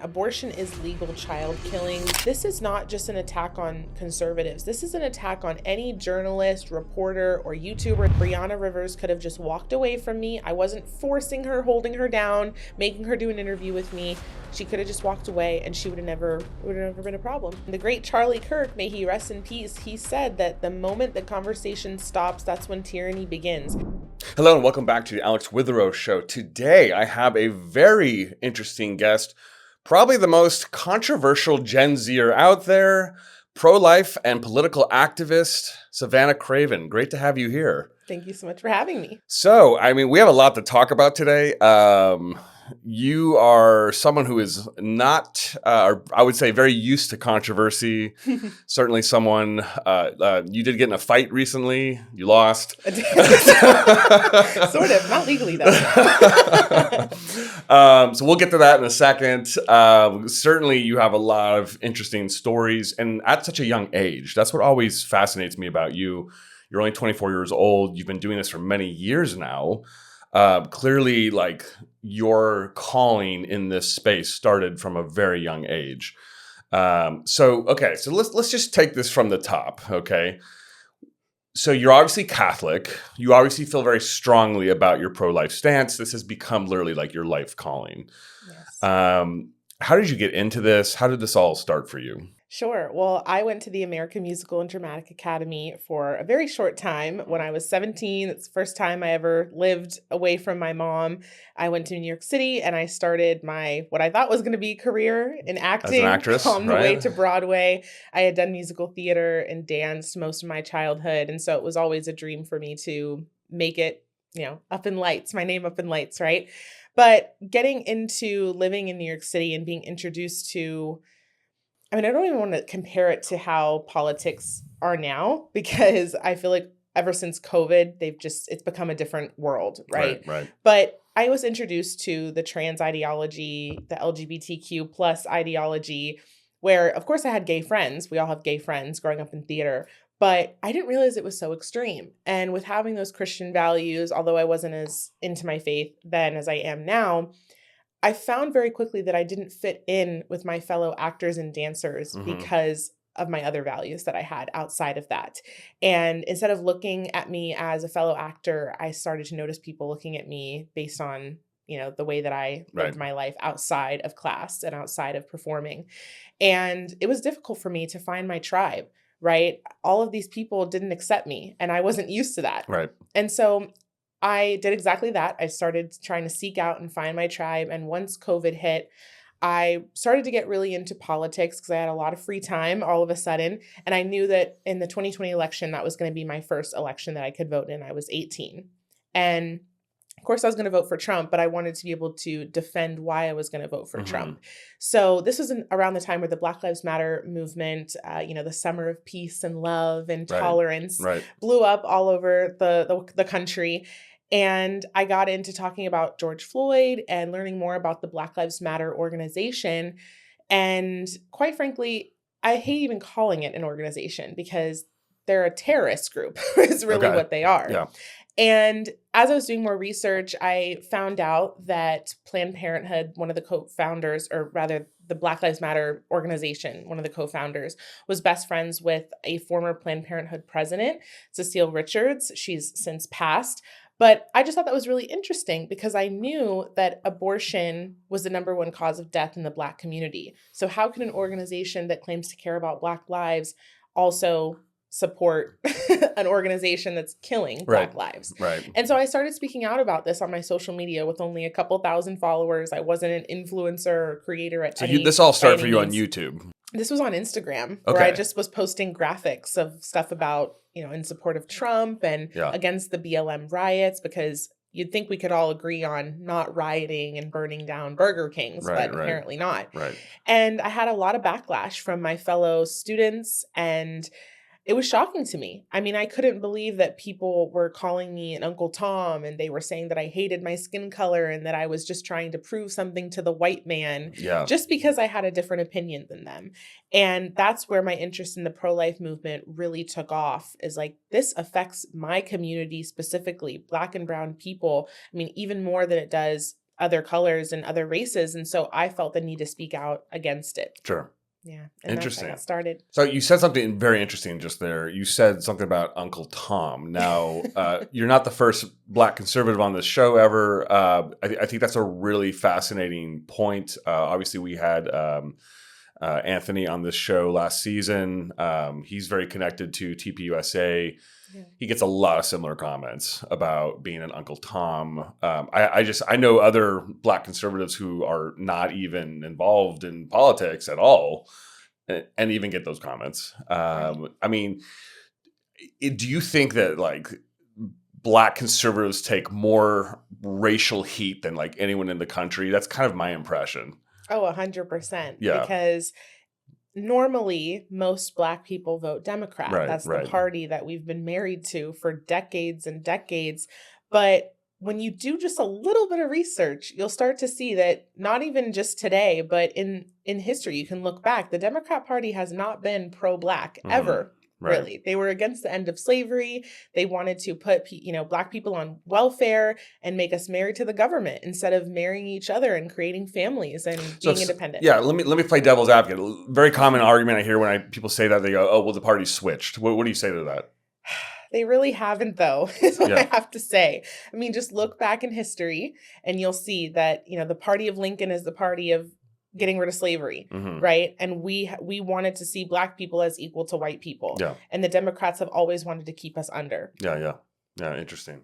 abortion is legal child killing. This is not just an attack on conservatives. This is an attack on any journalist, reporter, or YouTuber. Brianna Rivers could have just walked away from me. I wasn't forcing her, holding her down, making her do an interview with me. She could have just walked away and she would have never been a problem. The great Charlie Kirk, may he rest in peace, he said that the moment the conversation stops, that's when tyranny begins. Hello and welcome back to the Alex Witherow Show. Today I have a very interesting guest, probably the most controversial Gen Zer out there, pro-life and political activist, Savannah Craven. Great to have you here. Thank you so much for having me. So, we have a lot to talk about today. You are someone who is not, I would say, very used to controversy. Certainly someone, you did get in a fight recently. You lost. Sort of, not legally though. So we'll get to that in a second. Certainly you have a lot of interesting stories, and at such a young age. That's what always fascinates me about you. You're only 24 years old. You've been doing this for many years now. Clearly, your calling in this space started from a very young age. So let's just take this from the top, okay? So you're obviously Catholic. You obviously feel very strongly about your pro-life stance. This has become literally like your life calling. Yes. How did you get into this? How did this all start for you? Sure. Well, I went to the American Musical and Dramatic Academy for a very short time when I was 17. It's the first time I ever lived away from my mom. I went to New York City and I started what I thought was going to be a career in acting. As an actress, on the right? way to Broadway. I had done musical theater and danced most of my childhood. And so it was always a dream for me to make it, up in lights, my name up in lights, right? But getting into living in New York City and being introduced to, I don't even want to compare it to how politics are now, because I feel like ever since COVID, it's become a different world, right? Right. But I was introduced to the trans ideology, the LGBTQ plus ideology, where of course I had gay friends. We all have gay friends growing up in theater, but I didn't realize it was so extreme. And with having those Christian values, although I wasn't as into my faith then as I am now, I found very quickly that I didn't fit in with my fellow actors and dancers because of my other values that I had outside of that. And instead of looking at me as a fellow actor, I started to notice people looking at me based on, the way that I lived my life outside of class and outside of performing. And it was difficult for me to find my tribe, right? All of these people didn't accept me and I wasn't used to that. Right. And so I did exactly that. I started trying to seek out and find my tribe. And once COVID hit, I started to get really into politics because I had a lot of free time all of a sudden. And I knew that in the 2020 election, that was going to be my first election that I could vote in. I was 18. And of course, I was going to vote for Trump, but I wanted to be able to defend why I was going to vote for Trump. So this was around the time where the Black Lives Matter movement, the summer of peace and love and tolerance blew up all over the country. And I got into talking about George Floyd and learning more about the Black Lives Matter organization. And quite frankly, I hate even calling it an organization because they're a terrorist group is really what they are. Yeah. And as I was doing more research, I found out that Planned Parenthood, one of the co-founders, or rather the Black Lives Matter organization, one of the co-founders, was best friends with a former Planned Parenthood president, Cecile Richards. She's since passed. But I just thought that was really interesting because I knew that abortion was the number one cause of death in the Black community. So how can an organization that claims to care about Black lives also support an organization that's killing Black lives? Right. And so I started speaking out about this on my social media with only a couple thousand followers. I wasn't an influencer or creator at any. So this all started for you on YouTube? This was on Instagram, where I just was posting graphics of stuff about, in support of Trump and against the BLM riots, because you'd think we could all agree on not rioting and burning down Burger Kings, but apparently not. Right. And I had a lot of backlash from my fellow students, and it was shocking to me. I couldn't believe that people were calling me an Uncle Tom, and they were saying that I hated my skin color and that I was just trying to prove something to the white man just because I had a different opinion than them. And that's where my interest in the pro-life movement really took off, is this affects my community specifically, Black and brown people. Even more than it does other colors and other races. And so I felt the need to speak out against it. Sure. Yeah. And Interesting. That's how I got started. So you said something very interesting just there. You said something about Uncle Tom. Now, you're not the first Black conservative on this show ever. I think that's a really fascinating point. Obviously, we had Anthony on this show last season. He's very connected to TPUSA. Yeah. He gets a lot of similar comments about being an Uncle Tom. I know other Black conservatives who are not even involved in politics at all, and even get those comments. Right. I mean, do you think that like Black conservatives take more racial heat than like anyone in the country? That's kind of my impression. Oh, 100%. Yeah. Because normally most Black people vote Democrat. Right, That's right. the party that we've been married to for decades and decades. But when you do just a little bit of research, you'll start to see that not even just today, but in history, you can look back. The Democrat Party has not been pro-Black ever. Right. Really. They were against the end of slavery. They wanted to put, Black people on welfare and make us married to the government instead of marrying each other and creating families and being independent. Yeah, let me play devil's advocate. A very common argument I hear when people say that, they go, "Oh, well, the party switched." What do you say to that? They really haven't, though, is what I have to say. I mean, just look back in history and you'll see that, the party of Lincoln is the party of getting rid of slavery, right? And we wanted to see Black people as equal to white people. Yeah. And the Democrats have always wanted to keep us under. Yeah, interesting.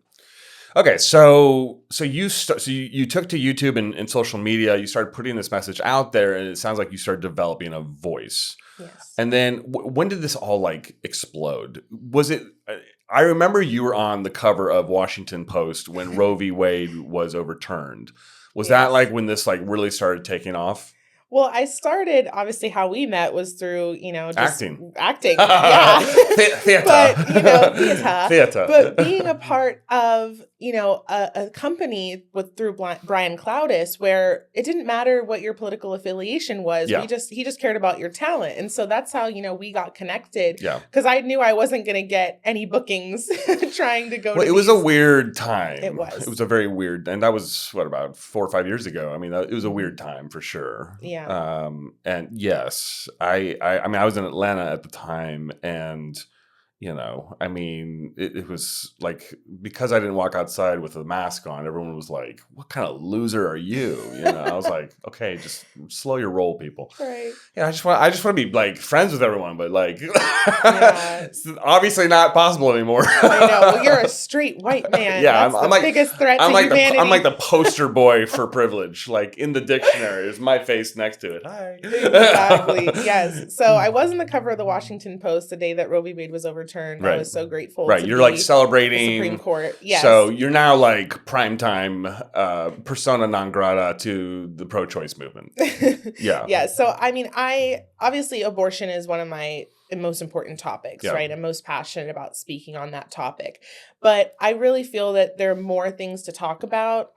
Okay, so you took to YouTube and social media, you started putting this message out there, and it sounds like you started developing a voice. Yes. And then when did this all like explode? Was it, I remember you were on the cover of Washington Post when Roe v. Wade was overturned. Was that like when this like really started taking off? Well, I started, obviously, how we met was through, just acting. Yeah. Theater. But, theater. But being a part of, a company through Brian Cloudis, where it didn't matter what your political affiliation was. Yeah. He just cared about your talent. And so that's how, we got connected. Yeah. Because I knew I wasn't going to get any bookings trying to go to it was a weird time. It was. It was a very weird, and that was, about 4 or 5 years ago. I mean, it was a weird time for sure. Yeah. And yes, I mean, I was in Atlanta at the time, and it was like, because I didn't walk outside with a mask on, everyone was like, "What kind of loser are you?" I was like, "Okay, just slow your roll, people." Right. Yeah, I just want to be like friends with everyone, but like, it's obviously not possible anymore. I know. Well, you're a straight white man. Yeah, I'm the biggest threat to humanity. I'm like the poster boy for privilege. Like in the dictionary, is my face next to it. Hi. Exactly. Yes. So I was on the cover of the Washington Post the day that Roe v. Wade was overturned. Right. I was so grateful. Right. You're like celebrating the Supreme Court. Yes. So you're now like primetime persona non grata to the pro-choice movement. Yeah. Yeah. So I mean, obviously abortion is one of my most important topics, right? I'm most passionate about speaking on that topic. But I really feel that there are more things to talk about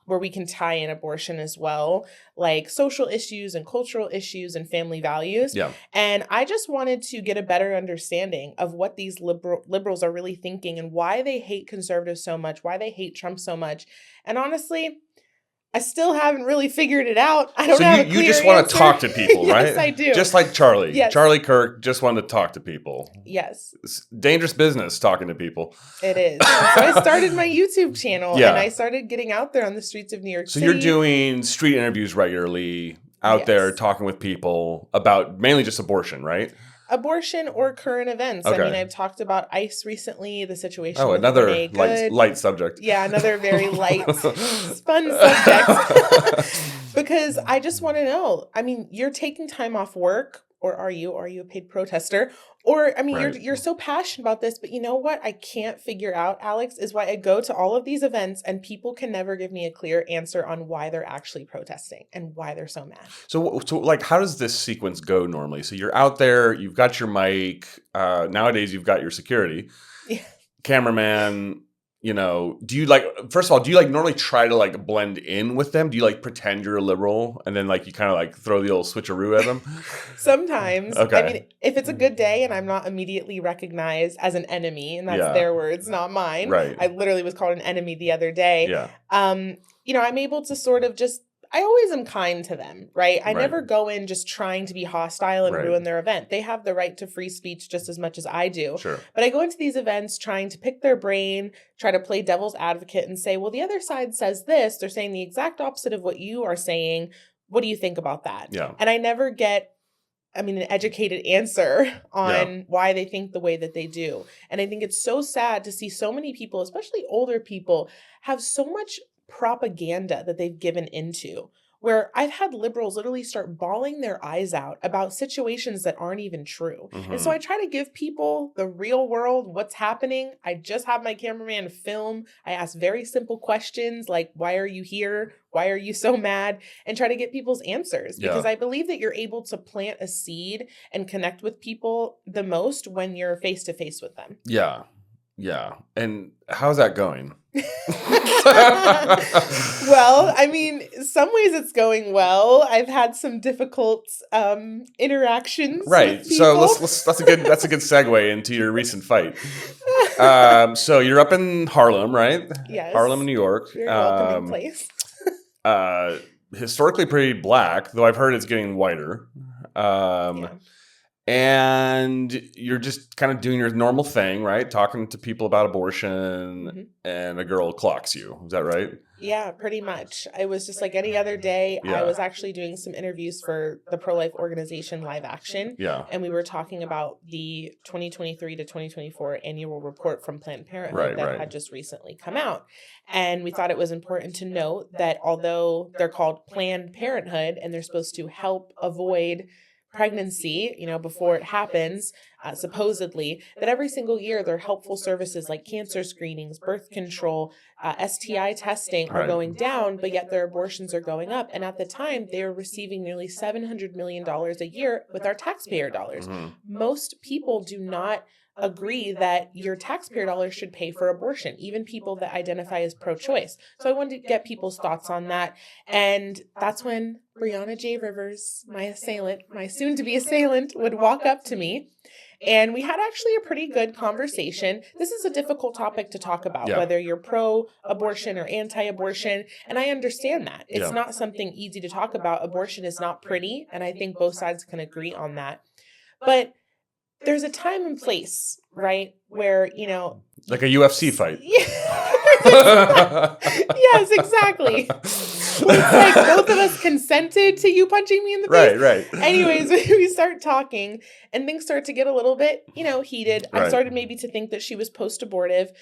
where we can tie in abortion as well, like social issues and cultural issues and family values. Yeah. And I just wanted to get a better understanding of what these liberals are really thinking and why they hate conservatives so much, why they hate Trump so much. And honestly, I still haven't really figured it out. I don't have a clear you just want answer. to talk to people, right? Yes, I do. Just like Charlie. Yes. Charlie Kirk just wanted to talk to people. Yes. It's dangerous business talking to people. It is. So I started my YouTube channel and I started getting out there on the streets of New York City. So you're doing street interviews regularly out there talking with people about mainly just abortion, right? Abortion or current events. Okay. I mean, I've talked about ICE recently, the situation. Oh, with another Renee light subject. Yeah, another very light, fun subject. Because I just want to know. I mean, you're taking time off work, or are you? Are you a paid protester? Or, I mean, you're so passionate about this, but you know what I can't figure out, Alex, is why I go to all of these events and people can never give me a clear answer on why they're actually protesting and why they're so mad. So like, how does this sequence go normally? So you're out there, you've got your mic. Nowadays, you've got your security, cameraman. do you like, first of all, do you like normally try to like blend in with them? Do you like pretend you're a liberal and then like you kind of like throw the old switcheroo at them? Sometimes. I Okay. mean, if it's a good day and I'm not immediately recognized as an enemy, and that's Yeah. their words, not mine. Right. I literally was called an enemy the other day. Yeah. I'm able to sort of just, I always am kind to them, right? I Right. never go in just trying to be hostile and Right. ruin their event. They have the right to free speech just as much as I do. Sure. But I go into these events trying to pick their brain, try to play devil's advocate and say, well, the other side says this. They're saying the exact opposite of what you are saying. What do you think about that? Yeah. And I never get an educated answer on why they think the way that they do. And I think it's so sad to see so many people, especially older people, have so much propaganda that they've given into, where I've had liberals literally start bawling their eyes out about situations that aren't even true. And so I try to give people the real world, what's happening. I just have my cameraman film. I ask very simple questions like, why are you here? Why are you so mad? And try to get people's answers, because I believe that you're able to plant a seed and connect with people the most when you're face to face with them. Yeah. Yeah. And how's that going? Well, I mean, some ways it's going well. I've had some difficult interactions. Right. With So people. that's a good segue into your recent fight. So you're up in Harlem, right? Yes. Harlem, New York. Very welcoming place. Historically pretty black, though I've heard it's getting whiter. And you're just kind of doing your normal thing, right? Talking to people about abortion, and a girl clocks you. Is that right? Yeah, pretty much. I was just like any other day. Yeah. I was actually doing some interviews for the pro-life organization Live Action. Yeah. And we were talking about the 2023 to 2024 annual report from Planned Parenthood that had just recently come out. And we thought it was important to note that although they're called Planned Parenthood and they're supposed to help avoid pregnancy, before it happens, supposedly, that every single year their helpful services like cancer screenings, birth control, STI testing are going down, but yet their abortions are going up. And at the time, they were receiving nearly $700 million a year with our taxpayer dollars. Most people do not agree that your taxpayer dollars should pay for abortion, even people that identify as pro-choice. So I wanted to get people's thoughts on that. And that's when Brianna J. Rivers, my assailant, my soon-to-be assailant, would walk up to me. And we had actually a pretty good conversation. This is a difficult topic to talk about, whether you're pro-abortion or anti-abortion. And I understand that. It's not something easy to talk about. Abortion is not pretty. And I think both sides can agree on that. But there's a time and place, right? Where, like a UFC fight. Yes, exactly. It's like both of us consented to you punching me in the face. Right. Anyways, we start talking and things start to get a little bit, heated. I started maybe to think that she was post-abortive,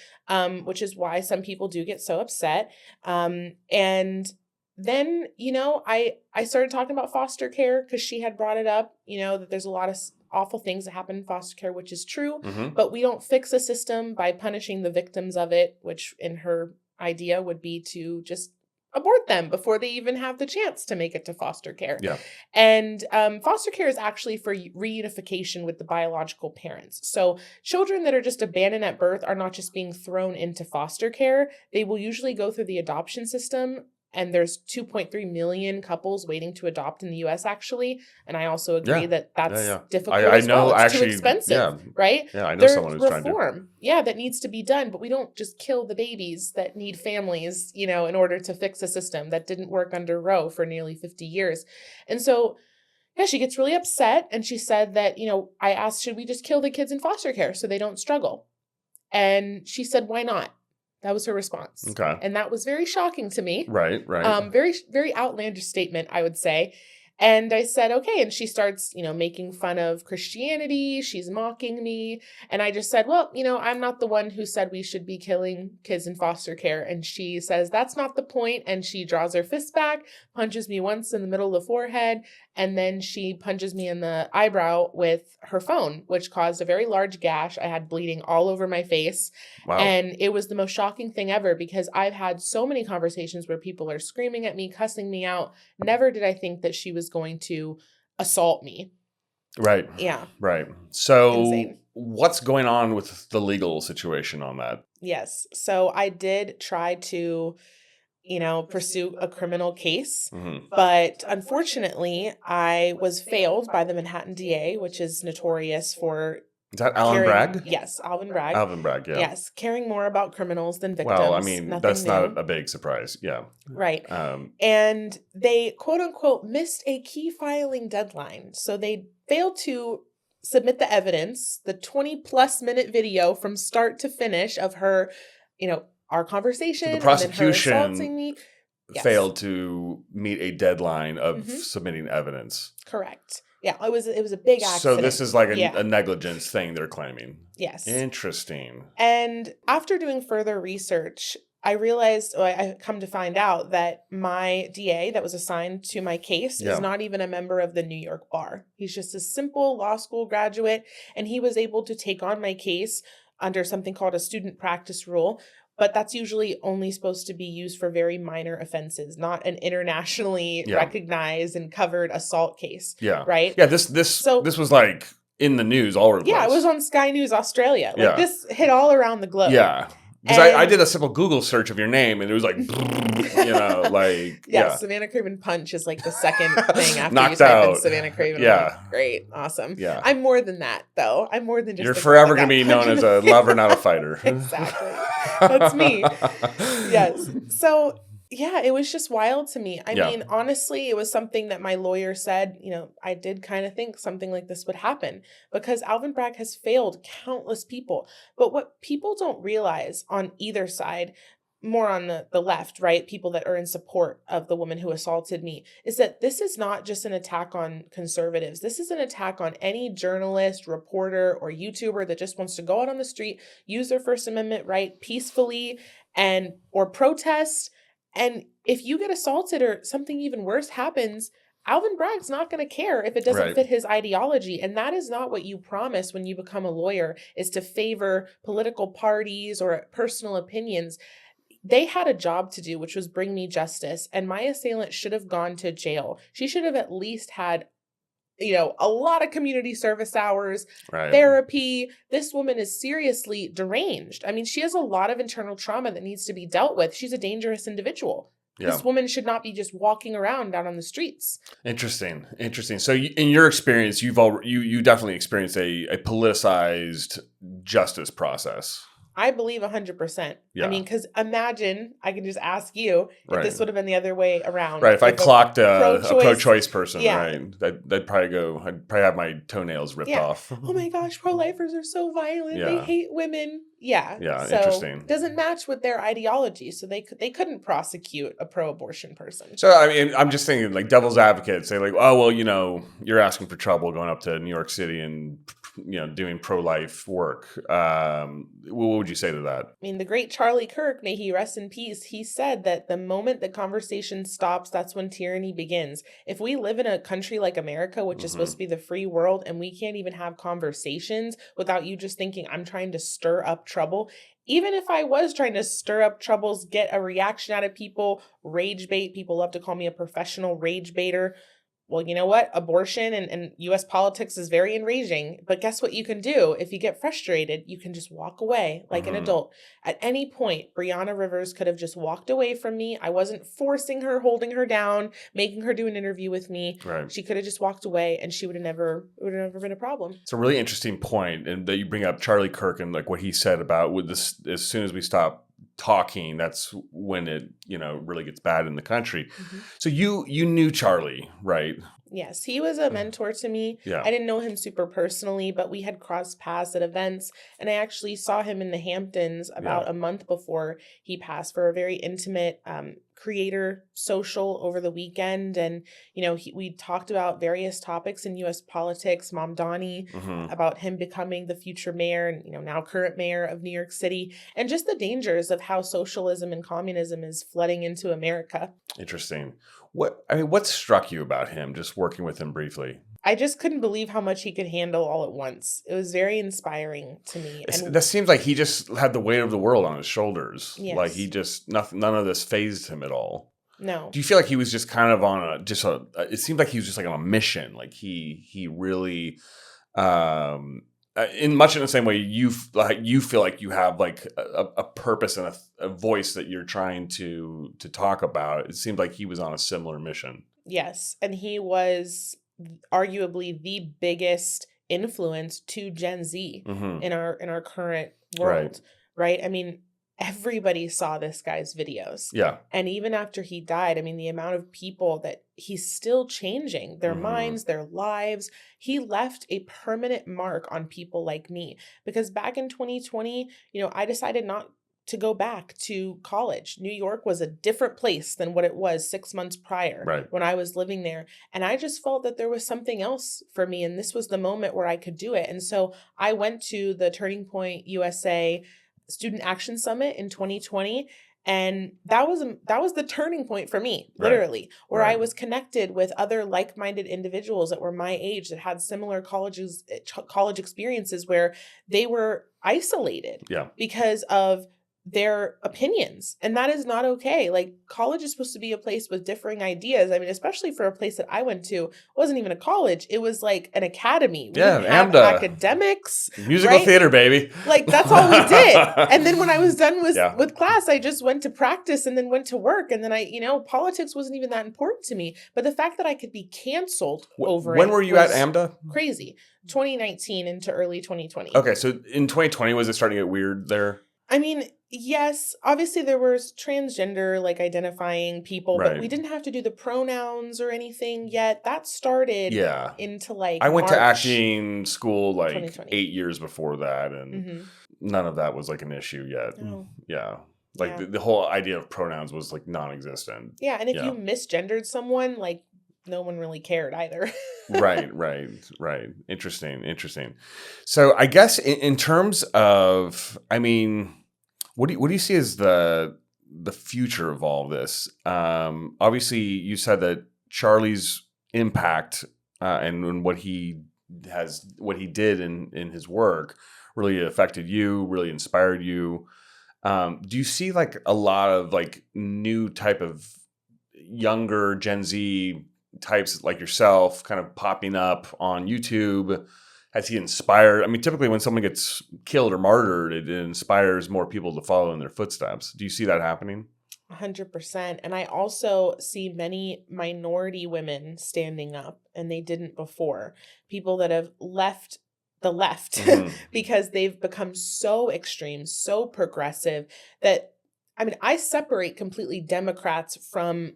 which is why some people do get so upset. And then, I started talking about foster care because she had brought it up, that there's a lot of awful things that happen in foster care, which is true, but we don't fix a system by punishing the victims of it, which in her idea would be to just abort them before they even have the chance to make it to foster care. Yeah. And foster care is actually for reunification with the biological parents. So children that are just abandoned at birth are not just being thrown into foster care. They will usually go through the adoption system. And there's 2.3 million couples waiting to adopt in the U.S. actually, and I also agree that that's difficult. I know. It's too expensive, right? Yeah, I know There's someone who's trying to. Reform, that needs to be done, but we don't just kill the babies that need families, in order to fix a system that didn't work under Roe for nearly 50 years. And so, she gets really upset, and she said that, I asked, should we just kill the kids in foster care so they don't struggle? And she said, why not? That was her response. Okay. And that was very shocking to me. Right. Very, very outlandish statement, I would say. And I said, okay. And she starts, making fun of Christianity. She's mocking me. And I just said, well, I'm not the one who said we should be killing kids in foster care. And she says, that's not the point. And she draws her fist back, punches me once in the middle of the forehead. And then she punches me in the eyebrow with her phone, which caused a very large gash. I had bleeding all over my face. Wow. And it was the most shocking thing ever because I've had so many conversations where people are screaming at me, cussing me out. Never did I think that she was going to assault me. Right. Yeah. Right. So Insane. what's going on with the legal situation on that? Yes. So I did try to, pursue a criminal case, Hmm. but unfortunately, I was failed by the Manhattan DA, which is notorious for Is that Alan caring, Bragg? yes, Alvin Bragg. Alvin Bragg, yeah. Yes, caring more about criminals than Well, I victims. mean, Nothing that's new. not a big surprise. Yeah. Right. Um, And they, quote unquote, missed a key filing deadline. So they failed to submit the evidence, the 20-plus-minute video from start to finish of her, our so the conversation and then her assaulting prosecution me. Yes. failed to meet a deadline of Hmm. submitting evidence. Correct. Yeah, it was a big So this accident. is like a Yeah. negligence thing they're claiming. Yes. Interesting. And after doing further research, I realized, or I come to find out that my DA that was assigned to my case Yeah. is not even a member of the New York bar. He's just a simple law school graduate, and he was able to take on my case under something called a student practice rule. But that's usually only supposed to be used for very minor offenses, not an internationally Yeah. recognized and covered assault case. Yeah. Right? Yeah, this was like in the news all over the place. Yeah, it was on Sky News Australia. Like Yeah. this hit all around the globe. Yeah. Because I And- did a simple Google search of your name and it was like, like, Yeah, yeah. Savannah Craven Punch is like the second thing after Knocked you type in out. Savannah Craven. I'm Yeah. like, great, awesome. Yeah. I'm more than that, though. I'm more than just. You're the girl forever that going to got be known punched as in a the lover, face. not a fighter. Exactly. That's me. Yes. So, yeah, it was just wild to me. I Yeah. mean, honestly, it was something that my lawyer said, I did kind of think something like this would happen because Alvin Bragg has failed countless people. But what people don't realize on either side, more on the left, right? People that are in support of the woman who assaulted me, is that this is not just an attack on conservatives. This is an attack on any journalist, reporter, or YouTuber that just wants to go out on the street, use their First Amendment right peacefully or protest. And if you get assaulted or something even worse happens, Alvin Bragg's not going to care if it doesn't Right. fit his ideology. And that is not what you promise when you become a lawyer, is to favor political parties or personal opinions. They had a job to do, which was bring me justice. And my assailant should have gone to jail. She should have at least had, a lot of community service hours, Right. therapy. This woman is seriously deranged. I mean, she has a lot of internal trauma that needs to be dealt with. She's a dangerous individual. Yeah. This woman should not be just walking around out on the streets. Interesting. So in your experience, you definitely experienced a politicized justice process. I believe 100%. Yeah. I mean, because imagine, I can just ask you if Right. this would have been the other way around. Right. If I clocked a pro-choice person, Yeah. right, they'd probably I'd probably have my toenails ripped Yeah. off. Oh my gosh, pro-lifers are so violent. They Yeah. hate women. Yeah. Yeah, So interesting. doesn't match with their ideology. So they couldn't prosecute a pro-abortion person. So, I mean, I'm just thinking, like, devil's advocate, say, like, oh, well, you're asking for trouble going up to New York City and, doing pro-life work. What would you say to that? I mean, the great Charlie Kirk, may he rest in peace, he said that the moment the conversation stops, that's when tyranny begins. If we live in a country like America, which is supposed to be the free world, and we can't even have conversations without you just thinking, I'm trying to stir up trouble. Even if I was trying to stir up troubles, get a reaction out of people, rage bait, people love to call me a professional rage baiter. Well, you know what? Abortion and U.S. politics is very enraging. But guess what you can do? If you get frustrated, you can just walk away like an adult. At any point, Brianna Rivers could have just walked away from me. I wasn't forcing her, holding her down, making her do an interview with me. Right. She could have just walked away and it would have never been a problem. It's a really interesting point, and that you bring up Charlie Kirk and like what he said about with this. As soon as we stop talking, that's when it really gets bad in the country. So you knew Charlie, right? Yes, he was a mentor to me. Yeah. I didn't know him super personally, but we had crossed paths at events, and I actually saw him in the Hamptons about a month before he passed for a very intimate creator social over the weekend. And, we talked about various topics in U.S. politics, Mom Donnie, about him becoming the future mayor and, now current mayor of New York City, and just the dangers of how socialism and communism is flooding into America. Interesting. What struck you about him, just working with him briefly? I just couldn't believe how much he could handle all at once. It was very inspiring to me. And That seems like he just had the weight of the world on his shoulders. Yes. Like he just, none of this fazed him at all. no. Do you feel like he was just kind of on it seemed like he was just like on a mission. Like he really in much in the same way you feel like you have like a purpose and a voice that you're trying to talk about. It seemed like he was on a similar mission. Yes, and he was arguably the biggest influence to Gen Z Mm-hmm. in our current Right. world, right? I mean, everybody saw this guy's videos. Yeah. And even after he died, I mean, the amount of people that he's still changing their Mm-hmm. minds, their lives, he left a permanent mark on people like me. Because back in 2020, I decided not to go back to college. New York was a different place than what it was 6 months prior Right. when I was living there. And I just felt that there was something else for me. And this was the moment where I could do it. And so I went to the Turning Point USA Student Action Summit in 2020. And that was the turning point for me, Right. literally, where I Right. was connected with other like-minded individuals that were my age that had similar college experiences where they were isolated Yeah. because of their opinions. And that is not okay. Like, college is supposed to be a place with differing ideas. I mean, especially for a place that I went to, it wasn't even a college. It was like an academy. We Yeah, didn't have AMDA. academics. Musical right? theater, baby. Like, that's all we did. And then when I was done Yeah. with class, I just went to practice and then went to work. And then politics wasn't even that important to me. But the fact that I could be canceled over When it were you at was AMDA? crazy. 2019 into early 2020. Okay, so in 2020, was it starting to get weird there? I mean, yes, obviously there was transgender, like, identifying people, but we Right. didn't have to do the pronouns or anything yet. That started Yeah. into like I went to March acting school like 2020. 8 years before that, and Mhm. none of that was like an issue yet. Oh. Yeah. Like Yeah. the whole idea of pronouns was like non-existent. Yeah, and if Yeah. you misgendered someone, like, no one really cared either. Right. Interesting. So I guess in terms of, I mean, what do you see as the future of all of this? Obviously, you said that Charlie's impact and what he did in his work really affected you, really inspired you. Do you see like a lot of like new type of younger Gen Z types like yourself kind of popping up on YouTube? Has he inspired? I mean, typically when someone gets killed or martyred, it inspires more people to follow in their footsteps. Do you see that happening? 100%. And I also see many minority women standing up, and they didn't before. People that have left the left Mhm. because they've become so extreme, so progressive that, I mean, I separate completely Democrats from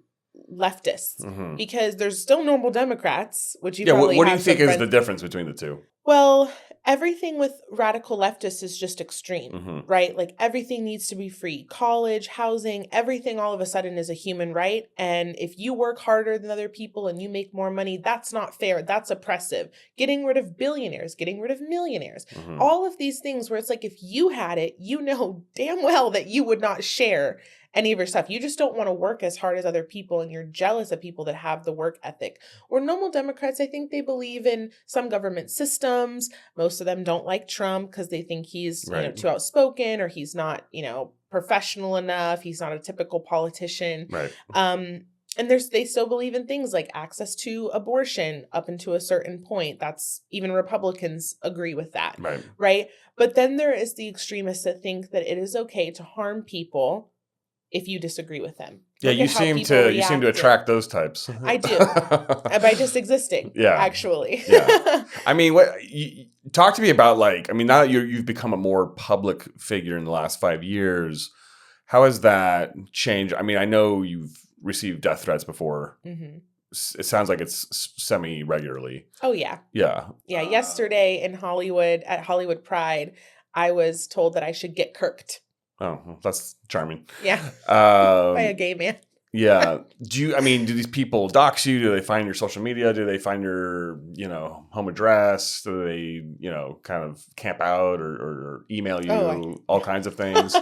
leftists Mhm. because there's still normal Democrats, which you Yeah. probably What do you have think some is friends. the difference between the two? Well, everything with radical leftists is just extreme, Mhm. right? Like, everything needs to be free. College, housing, everything all of a sudden is a human right. And if you work harder than other people and you make more money, that's not fair. That's oppressive. Getting rid of billionaires, getting rid of millionaires, Mhm. all of these things where it's like, if you had it, you know damn well that you would not share any of your stuff. You just don't want to work as hard as other people, and you're jealous of people that have the work ethic. Or normal Democrats, I think they believe in some government systems. Most of them don't like Trump because they think he's Right. too outspoken, or he's not professional enough. He's not a typical politician. Right. And they still believe in things like access to abortion up until a certain point. That's, even Republicans agree with that. Right. Right. But then there is the extremists that think that it is okay to harm people if you disagree with them. Yeah, Look you at how seem people to reacted. attract those types. I do. By just existing. Yeah. Actually. Yeah. I mean, talk to me about, like, I mean, now that you've become a more public figure in the last 5 years, how has that changed? I mean, I know you've received death threats before. Mm-hmm. It sounds like it's semi-regularly. Oh, yeah. Yeah. Yeah. Yesterday in Hollywood, at Hollywood Pride, I was told that I should get kirked. Oh, well, that's charming. Yeah. By a gay man. Yeah. Do these people dox you? Do they find your social media? Do they find your, home address? Do they, kind of camp out or email you all kinds of things?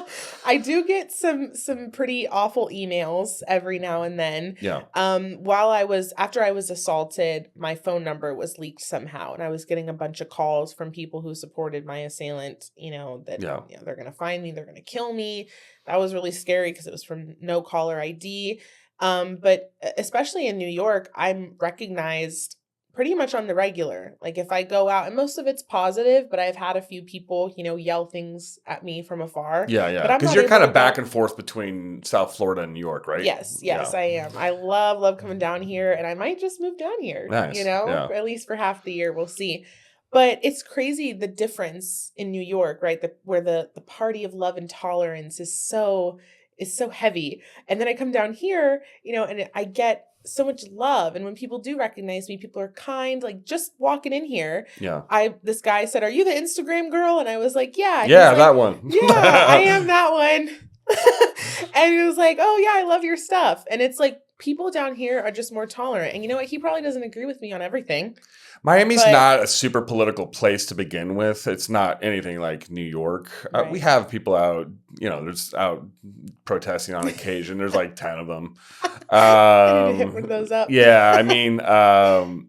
I do get some pretty awful emails every now and then. Yeah. After I was assaulted, my phone number was leaked somehow, and I was getting a bunch of calls from people who supported my assailant, that they're going to find me, they're going to kill me. That was really scary because it was from no caller ID. But especially in New York, I'm recognized pretty much on the regular. Like if I go out, and most of it's positive, but I've had a few people, yell things at me from afar, Yeah, yeah. but I'm Because not you're able kind to of back go. and forth between South Florida and New York, right? Yes, Yeah. yes, I am. I love coming down here, and I might just move down here, Nice. Yeah. at least for half the year. We'll see. But it's crazy the difference in New York, right? Where the party of love and tolerance is so heavy. And then I come down here, and I get so much love. And when people do recognize me, people are kind. Like just walking in here, Yeah. this guy said, "Are you the Instagram girl?" And I was like, "Yeah." And he's Yeah, like, that one. "Yeah, I am that one." And he was like, "Oh yeah, I love your stuff." And it's like people down here are just more tolerant. And you know what? He probably doesn't agree with me on everything, Miami's but not a super political place to begin with. It's not anything like New York. We right. have people out, there's out protesting on occasion. There's like 10 of them. I need to hit one of those up. Yeah, I mean,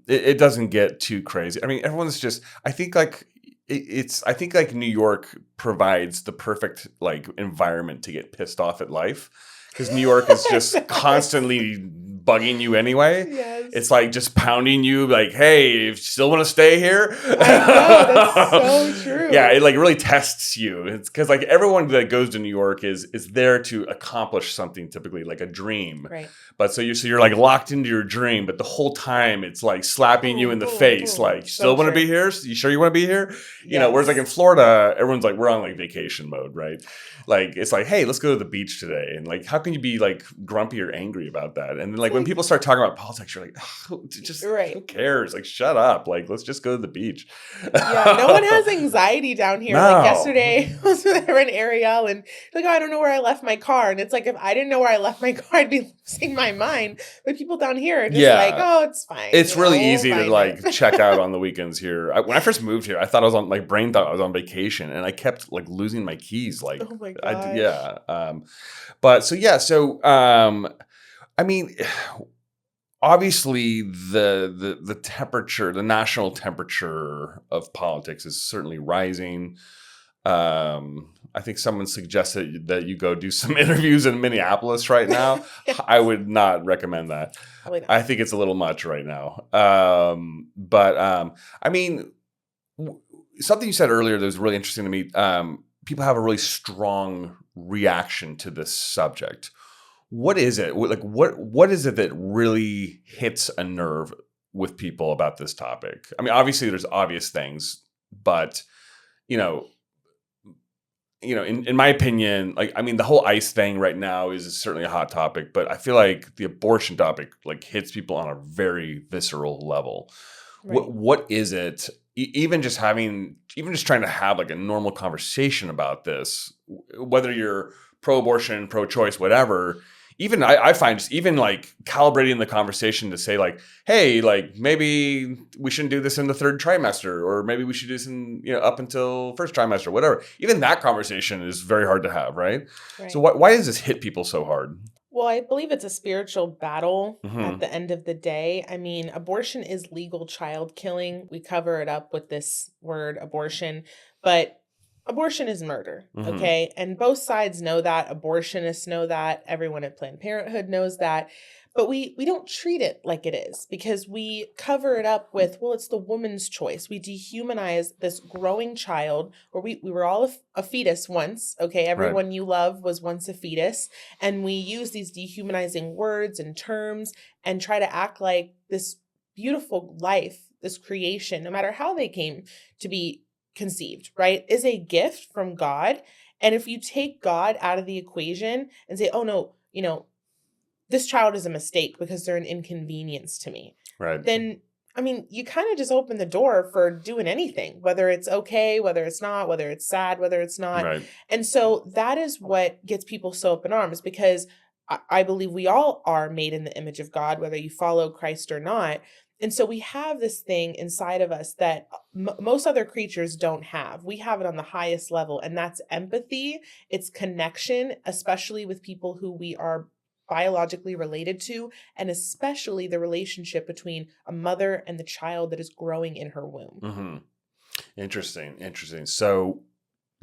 it doesn't get too crazy. I mean, everyone's just, I think like, I think like New York provides the perfect like environment to get pissed off at life. Because New York is just constantly bugging you anyway. Yes. It's like just pounding you like, hey, you still want to stay here? I know, that's so true. Yeah, it like really tests you. It's because like everyone that goes to New York is there to accomplish something, typically like a dream. Right. But so you're like locked into your dream, but the whole time it's like slapping you in the face, like, you still want to be here? You sure you want to be here? Whereas like in Florida, everyone's like, we're on like vacation mode, right? Like it's like, hey, let's go to the beach today. And like, how can you be like grumpy or angry about that? And then like when people start talking about politics, you're like, oh, just who cares? Like, shut up. Like, let's just go to the beach. Yeah, no one has anxiety down here. No. Like yesterday, I was with her in Ariel, and like, oh, I don't know where I left my car. And it's like, if I didn't know where I left my car, I'd be losing my mind. But people down here are just like, oh, it's fine. It's really easy to find like it. check out on the weekends here. When I first moved here, I thought I was on, my brain thought I was on vacation, and I kept like losing my keys. Like, Oh my gosh. I mean, obviously the temperature, the national temperature of politics is certainly rising. I think someone suggested that you go do some interviews in Minneapolis right now. Yes. I would not recommend that. Probably not. I think it's a little much right now. I mean, something you said earlier that was really interesting to me. People have a really strong reaction to this subject. What is it? Like, what is it that really hits a nerve with people about this topic? I mean, obviously there's obvious things, but in my opinion, like, I mean, the whole ICE thing right now is certainly a hot topic, but I feel like the abortion topic like hits people on a very visceral level. Right. What is it? Even just trying to have like a normal conversation about this, whether you're pro-abortion, pro-choice, whatever. Even I find just even like calibrating the conversation to say like, hey, like maybe we shouldn't do this in the third trimester, or maybe we should do this in up until first trimester, whatever. Even that conversation is very hard to have, right? So why does this hit people so hard? Well, I believe it's a spiritual battle Mm-hmm. at the end of the day. I mean, abortion is legal child killing. We cover it up with this word abortion, but abortion is murder, Mm-hmm. okay? And both sides know that. Abortionists know that. Everyone at Planned Parenthood knows that. But we don't treat it like it is, because we cover it up with, well, it's the woman's choice. We dehumanize this growing child, or we were all a fetus once, okay? Everyone you love was once a fetus. And we use these dehumanizing words and terms and try to act like this beautiful life, this creation, no matter how they came to be conceived, right, is a gift from God. And if you take God out of the equation and say, oh no, this child is a mistake because they're an inconvenience to me, Right. then, I mean, you kind of just open the door for doing anything, whether it's okay, whether it's not, whether it's sad, whether it's not. Right. And so that is what gets people so up in arms, because I believe we all are made in the image of God, whether you follow Christ or not. And so we have this thing inside of us that most other creatures don't have. We have it on the highest level, and that's empathy. It's connection, especially with people who we are biologically related to, and especially the relationship between a mother and the child that is growing in her womb. Mm-hmm. Interesting. So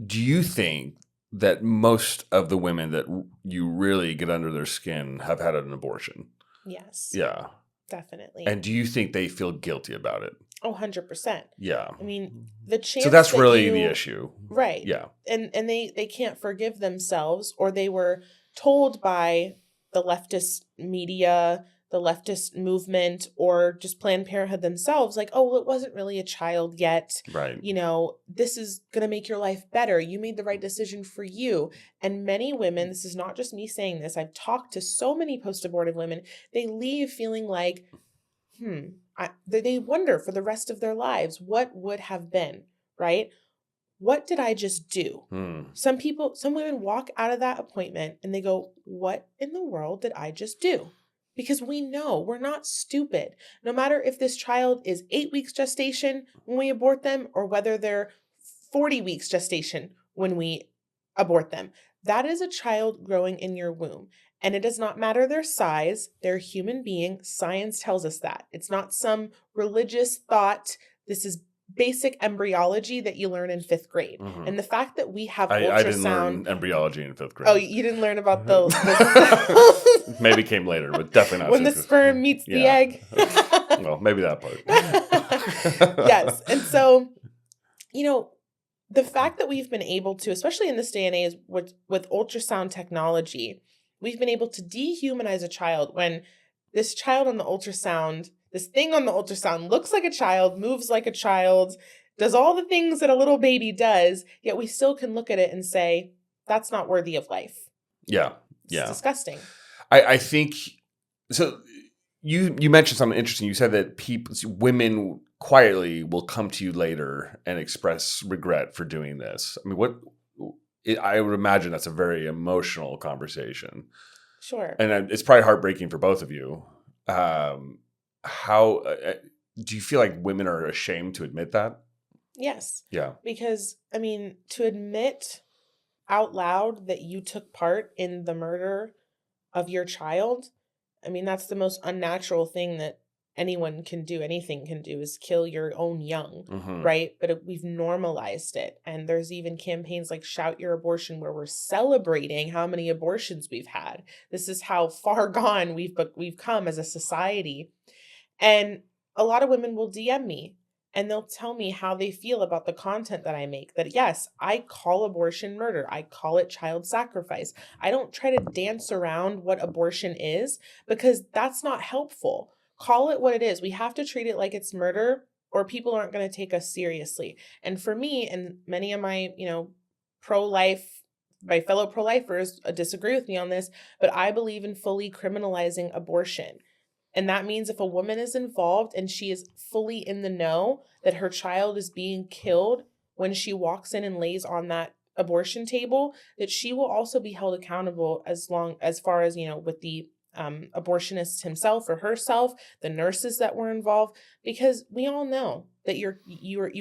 do you think that most of the women that you really get under their skin have had an abortion? Yes. Yeah. Definitely. And do you think they feel guilty about it? Oh, 100%. Yeah. I mean, the chance So that's that really you, the issue. right. Yeah. And they can't forgive themselves, or they were told by the leftist media, the leftist movement, or just Planned Parenthood themselves, like, oh, well, it wasn't really a child yet. Right. You know, this is going to make your life better. You made the right decision for you. And many women, this is not just me saying this, I've talked to so many post-abortive women, they leave feeling like, they wonder for the rest of their lives, what would have been, right? What did I just do? Some women walk out of that appointment and they go, what in the world did I just do? Because we know we're not stupid. No matter if this child is 8 weeks gestation when we abort them, or whether they're 40 weeks gestation when we abort them, that is a child growing in your womb. And it does not matter their size. They're a human being. Science tells us that. It's not some religious thought. This is basic embryology that you learn in 5th grade. And the fact that we have ultrasound. I didn't learn embryology in 5th grade. Oh, you didn't learn about the maybe came later, but definitely not when the sperm meets the egg. Well, maybe that part. Yes. And so, you know, the fact that we've been able to, especially in this day and age with ultrasound technology, we've been able to dehumanize a child when this child on the ultrasound, this thing on the ultrasound looks like a child, moves like a child, does all the things that a little baby does, yet we still can look at it and say, that's not worthy of life. Yeah. It's disgusting. I think, so you mentioned something interesting. You said that women quietly will come to you later and express regret for doing this. I mean, I would imagine that's a very emotional conversation. Sure. And it's probably heartbreaking for both of you. How do you feel like women are ashamed to admit that? Yes. Yeah. Because, I mean, to admit out loud that you took part in the murder of your child, I mean, that's the most unnatural thing that anything can do is kill your own young, right? But we've normalized it. And there's even campaigns like Shout Your Abortion where we're celebrating how many abortions we've had. This is how far gone we've come as a society. And a lot of women will DM me and they'll tell me how they feel about the content that I make. That yes, I call abortion murder. I call it child sacrifice. I don't try to dance around what abortion is because that's not helpful. Call it what it is. We have to treat it like it's murder or people aren't going to take us seriously. And for me and many of my, my fellow pro-lifers disagree with me on this, but I believe in fully criminalizing abortion. And that means if a woman is involved and she is fully in the know that her child is being killed when she walks in and lays on that abortion table, that she will also be held accountable as far as, with the abortionist himself or herself, the nurses that were involved, because we all know that you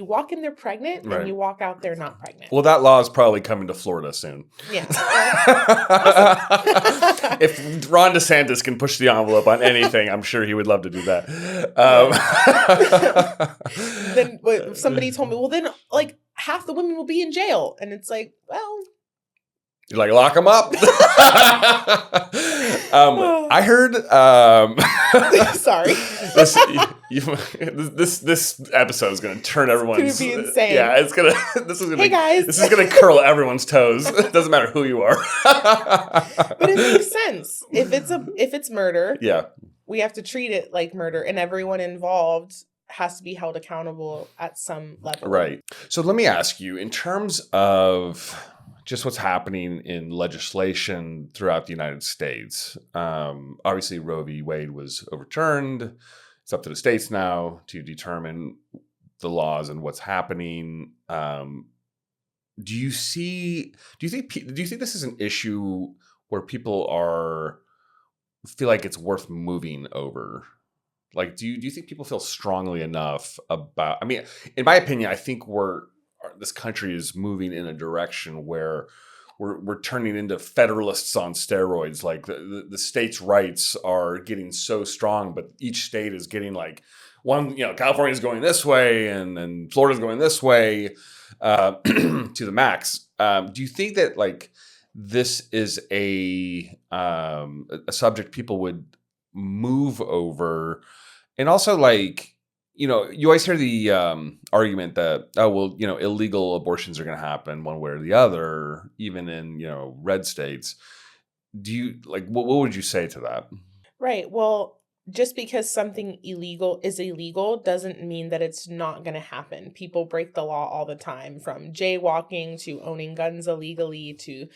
walk in there pregnant and you walk out there not pregnant. Well, that law is probably coming to Florida soon. Yeah. If Ron DeSantis can push the envelope on anything, I'm sure he would love to do that. Then somebody told me, well, then like half the women will be in jail, and it's like, well. You're like, lock them up. I heard. Sorry. This episode is going to turn everyone's. It's going to be insane. Yeah, it's going to. Hey guys. This is going to curl everyone's toes. It doesn't matter who you are. But it makes sense. If it's murder, yeah, we have to treat it like murder, and everyone involved has to be held accountable at some level. Right. So let me ask you, in terms of just what's happening in legislation throughout the United States. Obviously, Roe v. Wade was overturned. It's up to the states now to determine the laws and what's happening. Do you think this is an issue where people feel like it's worth moving over? Like, do you think people feel strongly enough about? I mean, in my opinion, I think this country is moving in a direction where we're turning into federalists on steroids. Like the states' rights are getting so strong, but each state is getting like one. California is going this way, and Florida's going this way to the max. Do you think that like this is a subject people would move over? And also, like, you always hear the argument that, oh, well, illegal abortions are going to happen one way or the other, even in, red states. Do you like, what would you say to that? Right. Well, just because something illegal is illegal doesn't mean that it's not going to happen. People break the law all the time, from jaywalking to owning guns illegally to,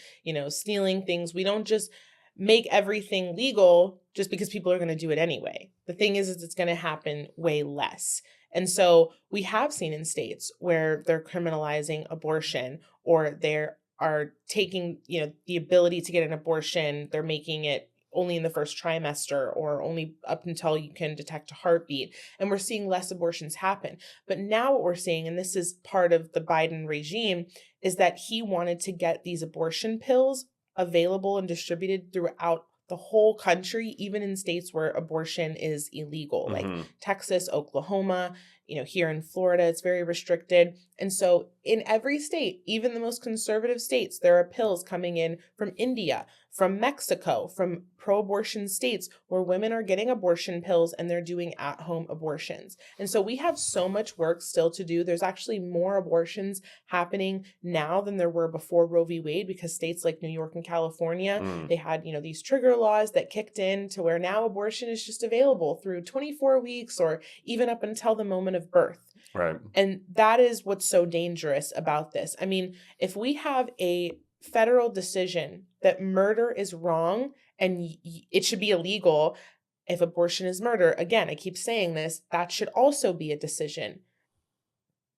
stealing things. We don't just make everything legal just because people are going to do it anyway. The thing is it's going to happen way less. And so we have seen in states where they're criminalizing abortion, or they are taking, the ability to get an abortion, they're making it only in the first trimester or only up until you can detect a heartbeat. And we're seeing less abortions happen. But now what we're seeing, and this is part of the Biden regime, is that he wanted to get these abortion pills available and distributed throughout the whole country, even in states where abortion is illegal, like Hmm. Texas, Oklahoma, here in Florida, it's very restricted. And so in every state, even the most conservative states, there are pills coming in from India, from Mexico, from pro-abortion states where women are getting abortion pills and they're doing at-home abortions. And so we have so much work still to do. There's actually more abortions happening now than there were before Roe v. Wade, because states like New York and California, Mm, they had, these trigger laws that kicked in to where now abortion is just available through 24 weeks or even up until the moment of birth. right. And that is what's so dangerous about this. I mean, if we have a federal decision that murder is wrong and it should be illegal, if abortion is murder, again, I keep saying this, that should also be a decision.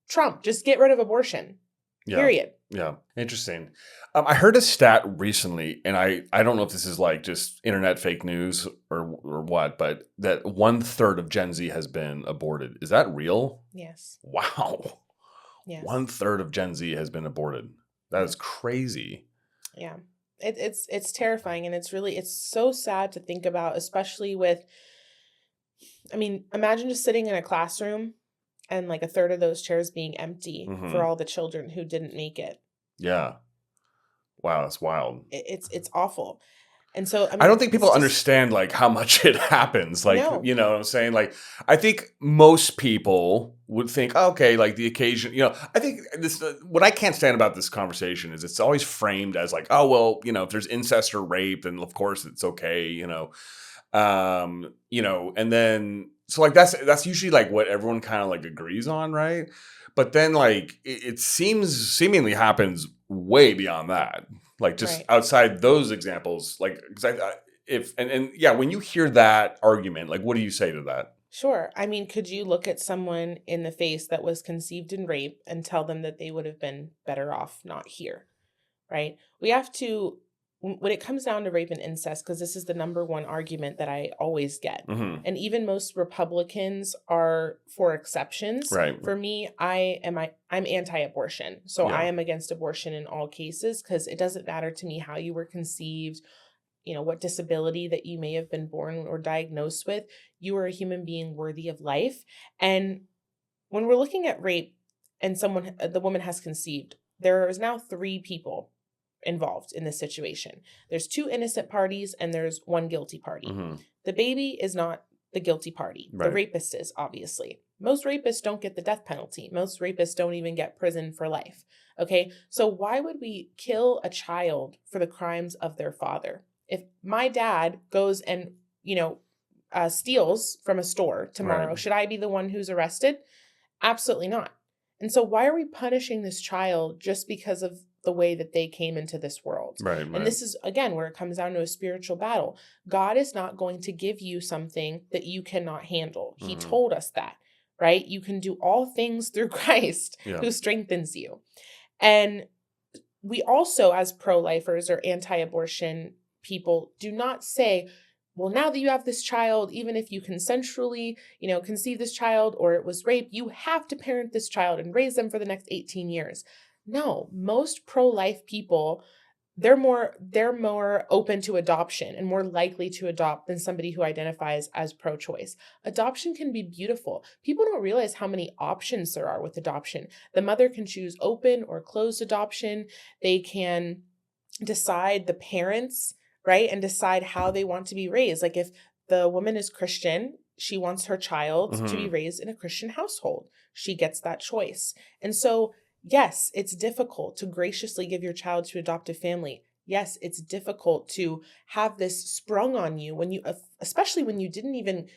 Trump, just get rid of abortion, Yeah. period. Yeah. Interesting. I heard a stat recently, and I don't know if this is like just internet fake news or what, but that 1/3 of Gen Z has been aborted. Is that real? Yes. Wow. Yes. 1/3 of Gen Z has been aborted. That is Yes. crazy. Yeah. It's terrifying, and it's so sad to think about, especially with, I mean, imagine just sitting in a classroom and like a third of those chairs being empty for Hmm. all the children who didn't make it. Yeah. Wow. That's wild. It's awful. And so, I I mean, don't think people it's just, understand like how much it happens. Like, no, you know what I'm saying? Like, I think most people would think, oh, okay, like the occasion, I think this, what I can't stand about this conversation is it's always framed as like, oh, well, if there's incest or rape, then of course it's okay, and then, so like, that's usually like what everyone kind of like agrees on. Right. But then like, it seemingly happens way beyond that, like just right. outside those examples, like, because if and yeah, when you hear that argument, like, what do you say to that? Sure. I mean, could you look at someone in the face that was conceived in rape and tell them that they would have been better off not here? Right? We have to, when it comes down to rape and incest, because this is the number one argument that I always get. Hmm. And even most Republicans are for exceptions. Right. For me, I'm anti-abortion. So I Yeah. am against abortion in all cases, because it doesn't matter to me how you were conceived, what disability that you may have been born or diagnosed with. You are a human being worthy of life. And when we're looking at rape and the woman has conceived, there is now three people involved in this situation. There's two innocent parties and there's one guilty party. Hmm. The baby is not the guilty party. The Right. rapist is, obviously. Most rapists don't get the death penalty. Most rapists don't even get prison for life. Okay? So why would we kill a child for the crimes of their father? If my dad goes and, steals from a store Right. tomorrow, should I be the one who's arrested? Absolutely not. And so why are we punishing this child just because of the way that they came into this world? Right. And Right. this is, again, where it comes down to a spiritual battle. God is not going to give you something that you cannot handle. He Hmm. told us that, right? You can do all things through Christ Yeah. who strengthens you. And we also, as pro-lifers or anti-abortion people, do not say, well, now that you have this child, even if you consensually, conceive this child or it was rape, you have to parent this child and raise them for the next 18 years. No, most pro-life people, they're more open to adoption and more likely to adopt than somebody who identifies as pro-choice. Adoption can be beautiful. People don't realize how many options there are with adoption. The mother can choose open or closed adoption. They can decide, the parents, right, and decide how they want to be raised. Like if the woman is Christian. She wants her child to be Mhm. raised in a Christian household. She gets that choice. And so, yes, it's difficult to graciously give your child to adoptive family. Yes, it's difficult to have this sprung on you when you, especially when you didn't even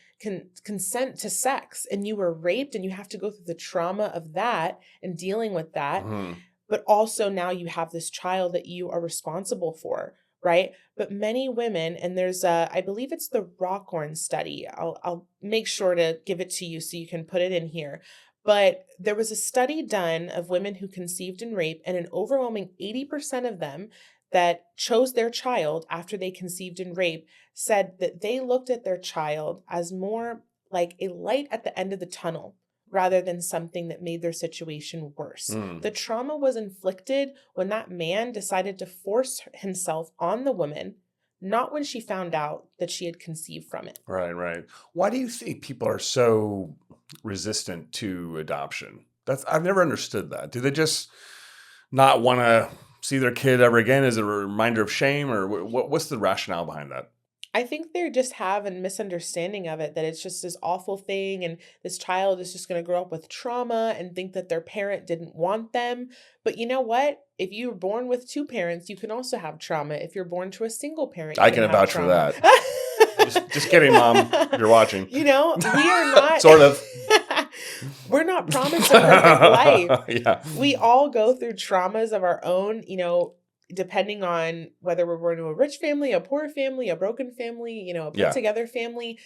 consent to sex and you were raped and you have to go through the trauma of that and dealing with that. Mhm. But also now you have this child that you are responsible for, right? But many women, and there's I believe it's the Rockhorn study. I'll make sure to give it to you so you can put it in here. But there was a study done of women who conceived in rape, and an overwhelming 80% of them that chose their child after they conceived in rape said that they looked at their child as more like a light at the end of the tunnel rather than something that made their situation worse. Mm. The trauma was inflicted when that man decided to force himself on the woman, not when she found out that she had conceived from it. Right, right. Why do you think people are so resistant to adoption? I've never understood that. Do they just not want to see their kid ever again as a reminder of shame, or what's the rationale behind that? I think they just have a misunderstanding of it, that it's just this awful thing and this child is just going to grow up with trauma and think that their parent didn't want them. But you know what? If you were born with two parents, you can also have trauma. If you're born to a single parent, you I can can have vouch for trauma. that. Just kidding, Mom, if you're watching. We are not Sort of. we're not promised a perfect life. Yeah. We all go through traumas of our own, depending on whether we're born to a rich family, a poor family, a broken family, a put Yeah. together family.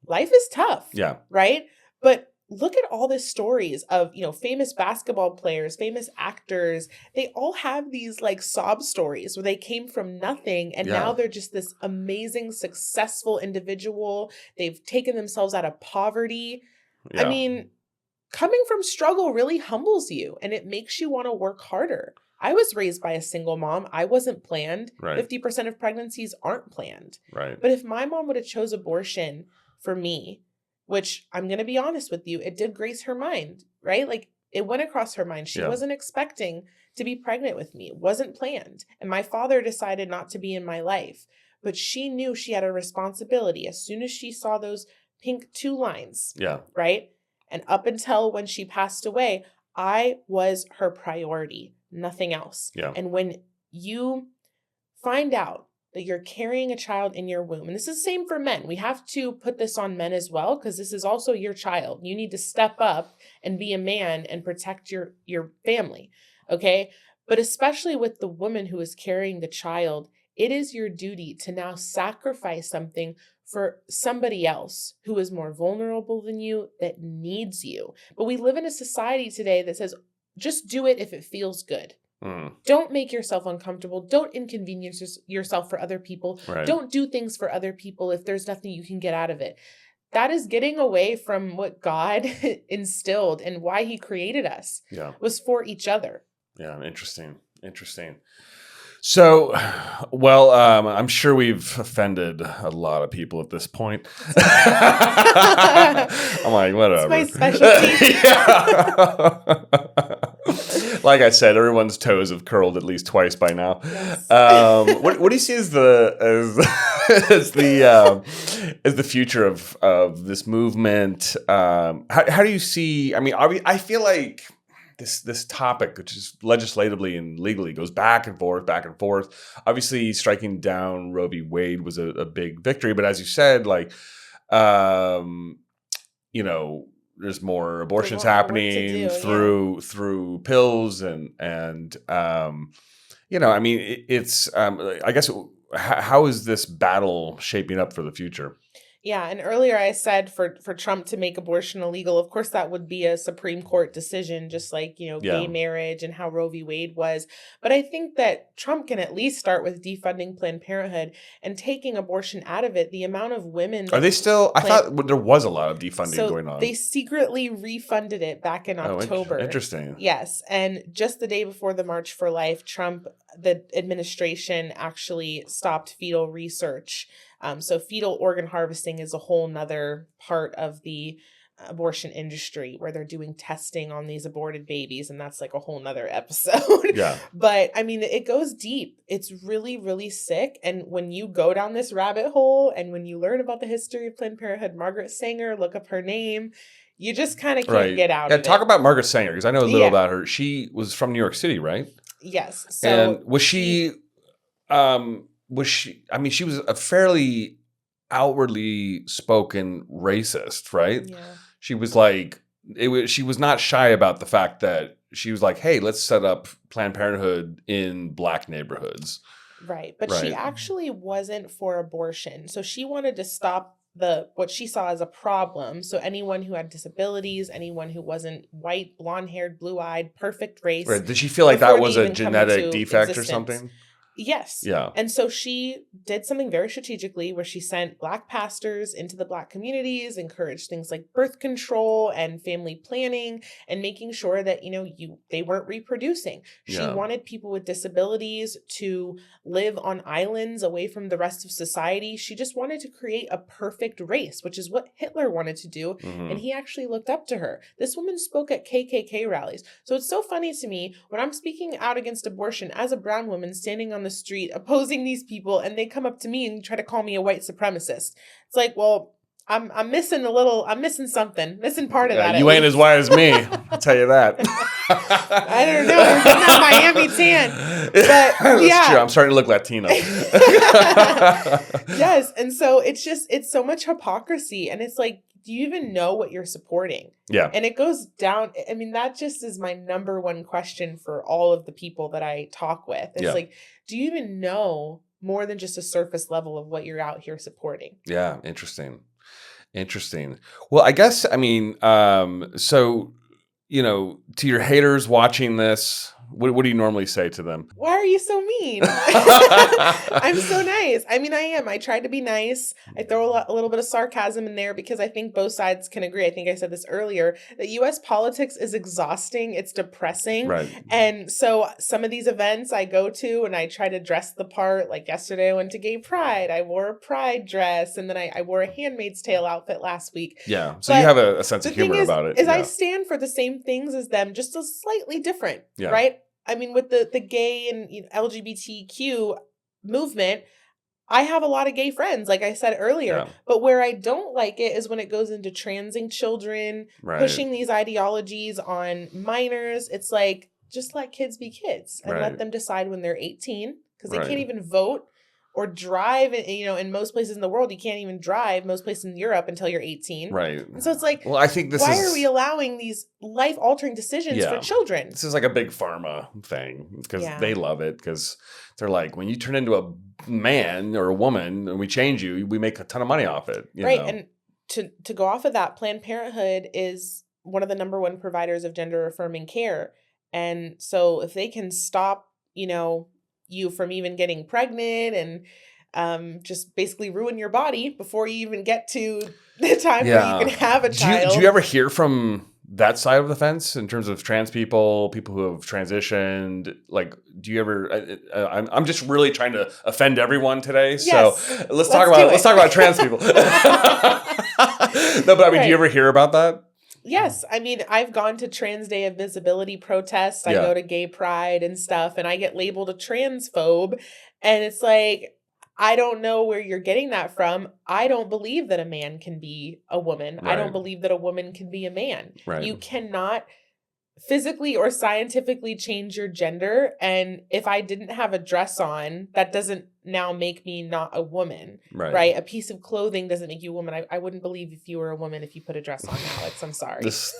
Life is tough, Yeah. right? But look at all the stories of, famous basketball players, famous actors. They all have these like sob stories where they came from nothing and now Yeah. they're just this amazing, successful individual. They've taken themselves out of poverty. I Yeah. mean, coming from struggle really humbles you and it makes you want to work harder. I was raised by a single mom. I wasn't planned. Right. 50% of pregnancies aren't planned. Right. But if my mom would have chose abortion for me, which I'm going to be honest with you, it did grace her mind, right? Like it went across her mind. She Yeah. wasn't expecting to be pregnant with me. It wasn't planned. And my father decided not to be in my life. But she knew she had a responsibility as soon as she saw those pink 2 lines, Yeah. right? And up until when she passed away, I was her priority, nothing else. Yeah. And when you find out that you're carrying a child in your womb, and this is the same for men, we have to put this on men as well, because this is also your child. You need to step up and be a man and protect your family, okay? But especially with the woman who is carrying the child, it is your duty to now sacrifice something for somebody else who is more vulnerable than you, that needs you. But we live in a society today that says, just do it if it feels good. Mm. Don't make yourself uncomfortable. Don't inconvenience yourself for other people. Right. Don't do things for other people if there's nothing you can get out of it. That is getting away from what God instilled and why he created us. Yeah. Was for each other. Yeah. Interesting. So, well, I'm sure we've offended a lot of people at this point. I'm like, whatever. It's my specialty. Like I said, everyone's toes have curled at least twice by now. Yes. What do you see as the future of this movement? How do you see? I mean, I feel like this topic, which is legislatively and legally, goes back and forth. Obviously, striking down Roe v. Wade was a big victory, but as you said, like, there's more abortions happening through pills and I mean, it's I guess how is this battle shaping up for the future? Yeah, and earlier I said for Trump to make abortion illegal, of course that would be a Supreme Court decision, just like, gay marriage and how Roe v. Wade was. But I think that Trump can at least start with defunding Planned Parenthood and taking abortion out of it. The amount of women Are they still? I thought there was a lot of defunding going on. They secretly refunded it back in October. Interesting. Yes, and just the day before the March for Life, the administration actually stopped fetal research. So fetal organ harvesting is a whole nother part of the abortion industry where they're doing testing on these aborted babies. And that's like a whole nother episode. Yeah. But I mean, it goes deep. It's really, really sick. And when you go down this rabbit hole and when you learn about the history of Planned Parenthood, Margaret Sanger, look up her name, you just kind of can't get out of it. Talk about Margaret Sanger, because I know a little Yeah. about her. She was from New York City, right? Yes. So And was she, I mean, she was a fairly outwardly spoken racist, right? yeah. She was like, she was not shy about the fact that she was like, hey, let's set up Planned Parenthood in Black neighborhoods. Right. But she Right. actually wasn't for abortion. So she wanted to stop what she saw as a problem. So anyone who had disabilities, anyone who wasn't white, blonde-haired, blue-eyed, perfect race. Right. Did she feel like before that they was a even come genetic into defect existence. or something? Yes. Yeah. And so she did something very strategically where she sent Black pastors into the Black communities, encouraged things like birth control and family planning, and making sure that, they weren't reproducing. She Yeah. wanted people with disabilities to live on islands away from the rest of society. She just wanted to create a perfect race, which is what Hitler wanted to do. Mhm. And he actually looked up to her. This woman spoke at KKK rallies. So it's so funny to me when I'm speaking out against abortion as a brown woman standing on the street opposing these people, and they come up to me and try to call me a white supremacist. It's like, well, I'm missing something, missing part of that. You ain't as white as me. I'll tell you that. I don't know. We're getting that Miami tan. But That's yeah. true. I'm starting to look Latino. Yes. And so it's so much hypocrisy. And it's like, do you even know what you're supporting? Yeah. And it goes down. I mean, that just is my number one question for all of the people that I talk with. It's like, do you even know more than just a surface level of what you're out here supporting? Yeah. Interesting. Well, I guess, I mean, so, to your haters watching this, what do you normally say to them? Why are you so mean? I'm so nice. I mean, I am. I try to be nice. I throw a little bit of sarcasm in there because I think both sides can agree. I think I said this earlier, that U.S. politics is exhausting. It's depressing. Right. And so some of these events I go to and I try to dress the part. Like yesterday I went to Gay Pride. I wore a pride dress, and then I wore a Handmaid's Tale outfit last week. Yeah. So But you have a sense of the thing humor is, about it. is I Yeah. stand for the same things as them, just a slightly different, Yeah. right? I mean, with the gay and LGBTQ movement, I have a lot of gay friends, like I said earlier. Yeah. But where I don't like it is when it goes into transing children, Right. pushing these ideologies on minors. It's like, just let kids be kids and Right. let them decide when they're 18, because they Right. can't even vote or drive. In most places in the world, you can't even drive. Most places in Europe until you're 18. Right. And so it's like, Well, I think why are we allowing these life-altering decisions Yeah. for children? This is like a big pharma thing because Yeah. they love it, because they're like, when you turn into a man or a woman and we change you, we make a ton of money off it. You Right. know? And to go off of that, Planned Parenthood is one of the number one providers of gender affirming care. And so if they can stop, you from even getting pregnant and just basically ruin your body before you even get to the time where you can have a child. Do you ever hear from that side of the fence in terms of trans people who have transitioned? Like, do you ever? I'm just really trying to offend everyone today. Yes. So let's talk about trans people. No, but I mean, do you ever hear about that? Yes. I mean, I've gone to Trans Day of Visibility protests. I go to Gay Pride and stuff, and I get labeled a transphobe. And it's like, I don't know where you're getting that from. I don't believe that a man can be a woman. Right. I don't believe that a woman can be a man. Right. You cannot physically or scientifically change your gender. And if I didn't have a dress on, that doesn't now make me not a woman, right? A piece of clothing doesn't make you a woman. I wouldn't believe if you were a woman if you put a dress on, Alex. I'm sorry. This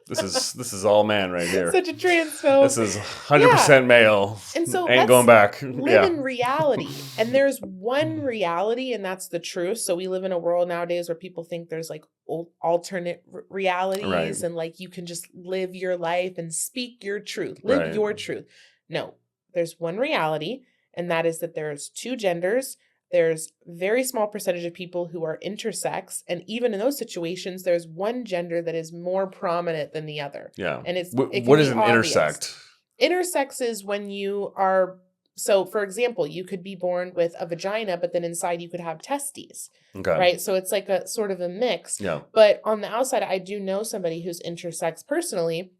is all man right here. Such a transphobe. This is 100% male. And so ain't going back. Live in reality. And there's one reality, and that's the truth. So we live in a world nowadays where people think there's like alternate realities, Right. and like you can just live your life and speak your truth, live Right. your truth. No, there's one reality, and that is that there's two genders. There's very small percentage of people who are intersex. And even in those situations, there's one gender that is more prominent than the other. Yeah. And it What can is be an obvious. intersect? Intersex is when you are So, for example, you could be born with a vagina, but then inside you could have testes, Okay. right? So it's like a sort of a mix. Yeah. But on the outside, I do know somebody who's intersex personally.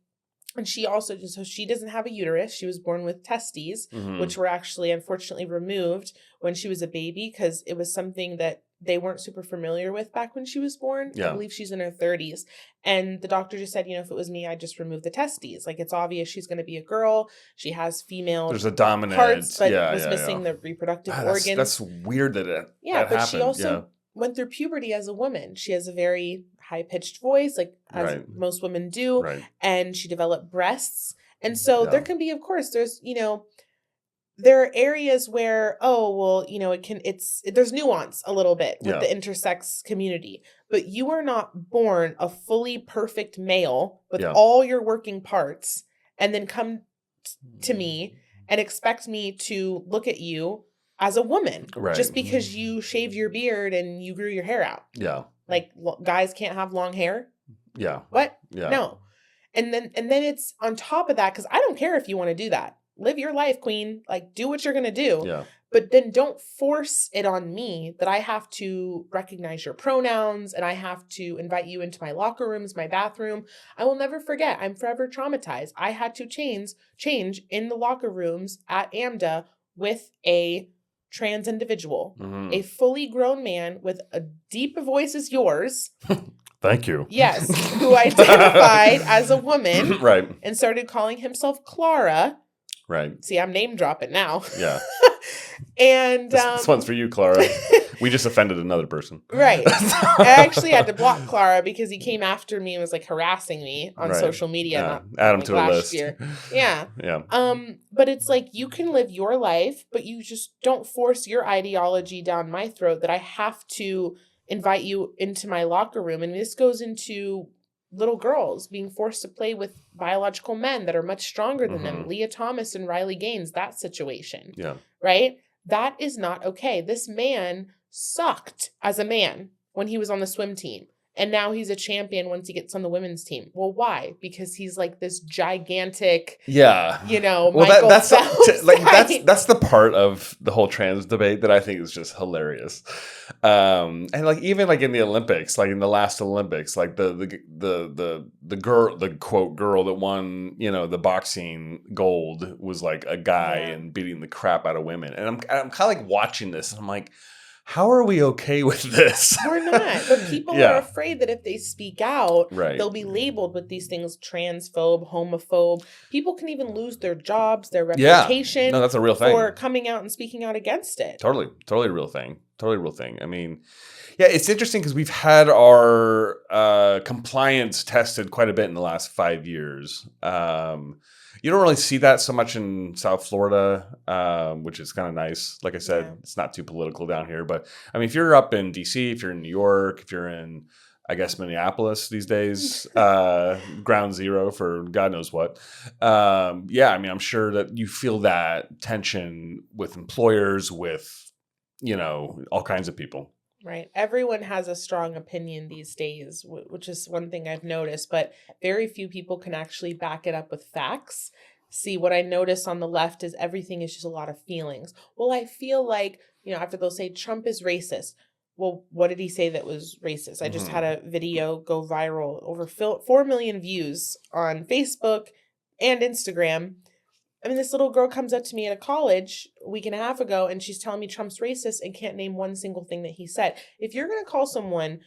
And she also, so she doesn't have a uterus. She was born with testes, which were actually unfortunately removed when she was a baby because it was something that they weren't super familiar with back when she was born. Yeah. I believe she's in her 30s. And the doctor just said, if it was me, I'd just remove the testes. Like, it's obvious she's going to be a girl. She has female There's a dominant parts, but yeah, was missing the reproductive organs. That's weird that that but happened. she also went through puberty as a woman. She has a very high-pitched voice, like as most women do. Right. And she developed breasts. And so there can be, of course, there's, there are areas where, there's nuance a little bit with the intersex community, but you are not born a fully perfect male with all your working parts and then come to me and expect me to look at you as a woman just because you shaved your beard and you grew your hair out. Yeah. Like guys can't have long hair. Yeah. What? Yeah. No. And then it's on top of that, because I don't care if you want to do that. Live your life, queen. Like, do what you're going to do. Yeah. But then don't force it on me that I have to recognize your pronouns and I have to invite you into my locker rooms, my bathroom. I will never forget. I'm forever traumatized. I had to change in the locker rooms at AMDA with a trans individual, a fully grown man with a deep voice as yours. Thank you. Yes, who identified as a woman. Right. And started calling himself Clara. Right. See, I'm name dropping now. Yeah. And this one's for you, Clara. We just offended another person. Right. I actually had to block Clara because he came after me and was like harassing me on social media. Add him to a list. Year. Yeah. Yeah. But it's like you can live your life, but you just don't force your ideology down my throat that I have to invite you into my locker room. And this goes into little girls being forced to play with biological men that are much stronger than them. Leah Thomas and Riley Gaines, that situation. Yeah. Right? That is not okay. This man sucked as a man when he was on the swim team. And now he's a champion once he gets on the women's team. Well, why? Because he's like this gigantic, Michael that's Phelps, that's the part of the whole trans debate that I think is just hilarious. And like even like in the Olympics, like in the last Olympics, like the girl, the quote girl that won, the boxing gold was like a guy and beating the crap out of women. And I'm kind of like watching this and I'm like, how are we okay with this? We're not. But people are afraid that if they speak out, they'll be labeled with these things: transphobe, homophobe. People can even lose their jobs, their reputation. Yeah. No, that's a real thing. For coming out and speaking out against it. Totally a real thing. Totally a real thing. I mean, yeah, it's interesting because we've had our compliance tested quite a bit in the last 5 years. You don't really see that so much in South Florida, which is kind of nice. Like I said, it's not too political down here. But, I mean, if you're up in D.C., if you're in New York, if you're in, I guess, Minneapolis these days, ground zero for God knows what. I mean, I'm sure that you feel that tension with employers, with, all kinds of people. Right. Everyone has a strong opinion these days, which is one thing I've noticed, but very few people can actually back it up with facts. See, what I notice on the left is everything is just a lot of feelings. Well, I feel like, after they'll say Trump is racist. Well, what did he say that was racist? I just had a video go viral, over 4 million views on Facebook and Instagram. I mean, this little girl comes up to me at a college a week and a half ago, and she's telling me Trump's racist and can't name one single thing that he said. If you're going to call someone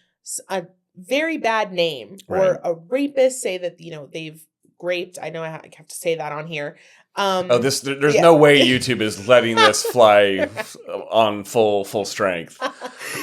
a very bad name or a rapist, say that, they've raped. I know I have to say that on here. There's no way YouTube is letting this fly on full strength.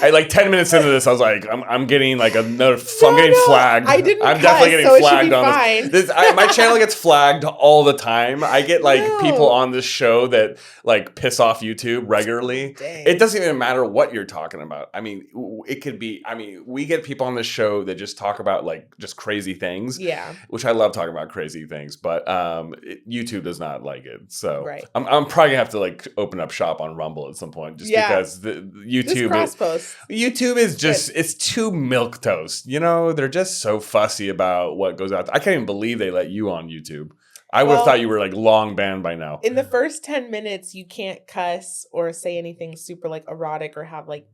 I like 10 minutes into this, I was like, I'm getting like another. I'm getting flagged. I didn't. I'm definitely getting flagged on this. My channel gets flagged all the time. I get like people on this show that like piss off YouTube regularly. Dang. It doesn't even matter what you're talking about. I mean, it could be. I mean, we get people on this show that just talk about like just crazy things. Yeah. Which I love talking about crazy things, but YouTube does not like it. So I'm probably gonna have to like open up shop on Rumble at some point, just because the YouTube is just it's too milquetoast. They're just so fussy about what goes out. I can't even believe they let you on YouTube. I would have Well, thought you were like long banned by now. in the first 10 minutes, you can't cuss or say anything super like erotic or have like,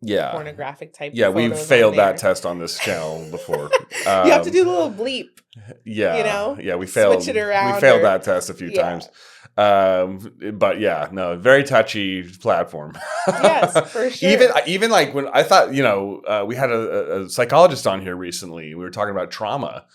Yeah. pornographic type Yeah, we've photos on failed that there. test on this channel before. You have to do the little bleep. Yeah, we failed. Switch it around. We failed that test a few times. But yeah, no, very touchy platform. Yes, for sure. Even like when I thought, we had a psychologist on here recently. We were talking about trauma.